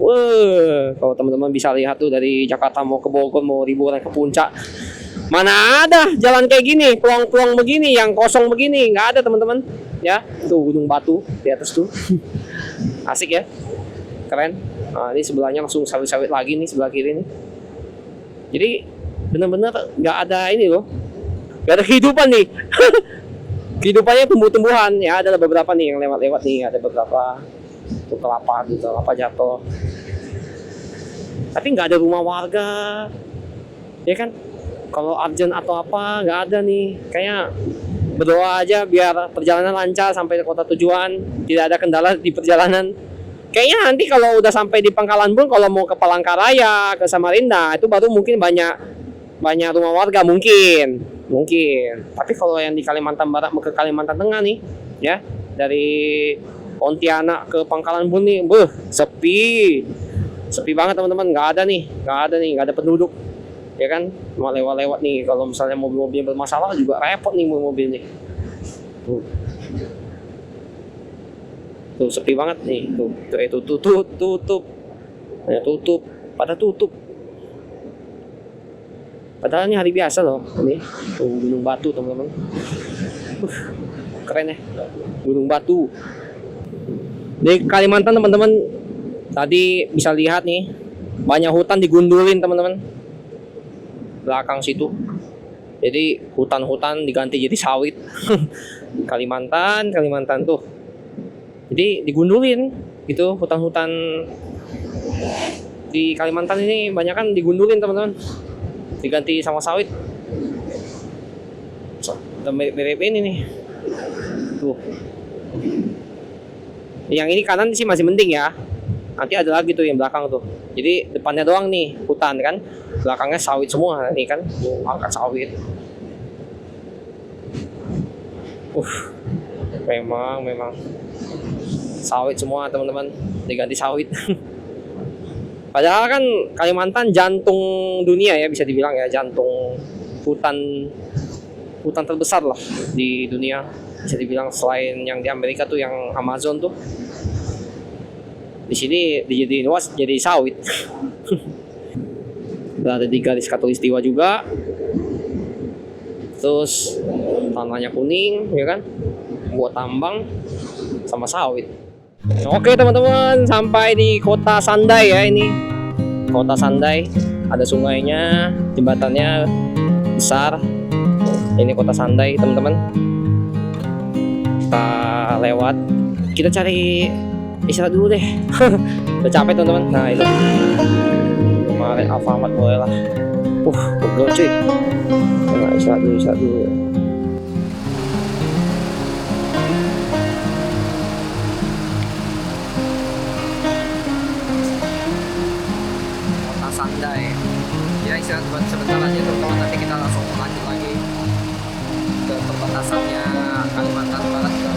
Speaker 1: Kalau teman-teman bisa lihat tuh, dari Jakarta mau ke Bogor, mau liburan ke puncak, mana ada jalan kayak gini, peluang-peluang begini, yang kosong begini, nggak ada teman-teman. Ya, tuh Gunung Batu di atas tuh. Asik ya, keren. Nah, ini sebelahnya langsung sawit-sawit lagi nih, sebelah kiri nih. Jadi benar-benar nggak ada ini loh, nggak ada kehidupan nih. Kehidupannya tumbuh-tumbuhan ya, ada beberapa nih yang lewat-lewat nih, ada beberapa tuh kelapa gitu, kelapa jatuh. Tapi nggak ada rumah warga, ya kan? Kalau urgent atau apa nggak ada nih. Kayaknya berdoa aja biar perjalanan lancar sampai ke kota tujuan, tidak ada kendala di perjalanan. Kayaknya nanti kalau udah sampai di Pangkalan Bun, kalau mau ke Palangkaraya, ke Samarinda, itu baru mungkin banyak rumah warga, mungkin. Tapi kalau yang di Kalimantan Barat mau ke Kalimantan Tengah nih, ya, dari Pontianak ke Pangkalan Bun nih, sepi banget teman-teman, nggak ada penduduk, ya kan? Mau lewat-lewat nih, kalau misalnya mobil-mobil bermasalah juga repot nih mobil nih. Tuh sepi banget nih, tutup, pada tutup. Padahal ini hari biasa loh, ini tuh Gunung Batu teman-teman. Keren ya, Gunung Batu. Di Kalimantan teman-teman, tadi bisa lihat nih, banyak hutan digundulin teman-teman. Belakang situ. Jadi hutan-hutan diganti jadi sawit. Kalimantan tuh. Jadi digundulin gitu, hutan-hutan di Kalimantan ini banyak kan digundulin teman-teman. Diganti sama sawit. Mirip ini nih. Tuh. Yang ini kanan sih masih mending ya. Nanti ada lagi tuh yang belakang tuh. Jadi depannya doang nih hutan kan, belakangnya sawit semua nih kan. Angkat sawit. Memang sawit semua teman-teman, diganti sawit. Padahal kan Kalimantan jantung dunia ya, bisa dibilang ya, jantung hutan terbesar lah di dunia, bisa dibilang, selain yang di Amerika tuh yang Amazon tuh. Di sini dijadiin luas jadi sawit. Berada di garis khatulistiwa juga. Terus tanahnya kuning ya kan, buat tambang sama sawit. Oke teman-teman, sampai di kota Sandai ya, ini kota Sandai, ada sungainya, jembatannya besar. Ini kota Sandai teman-teman. Kita lewat, kita cari istirahat dulu deh. Udah capek teman-teman. Nah itu kemarin Alfamart boleh lah. Pegel cuy. Nah, istirahat dulu. Sandai ya, istirahat sebentar aja teman-teman, nanti kita langsung lanjut lagi ke perbatasannya Kalimantan Barat ke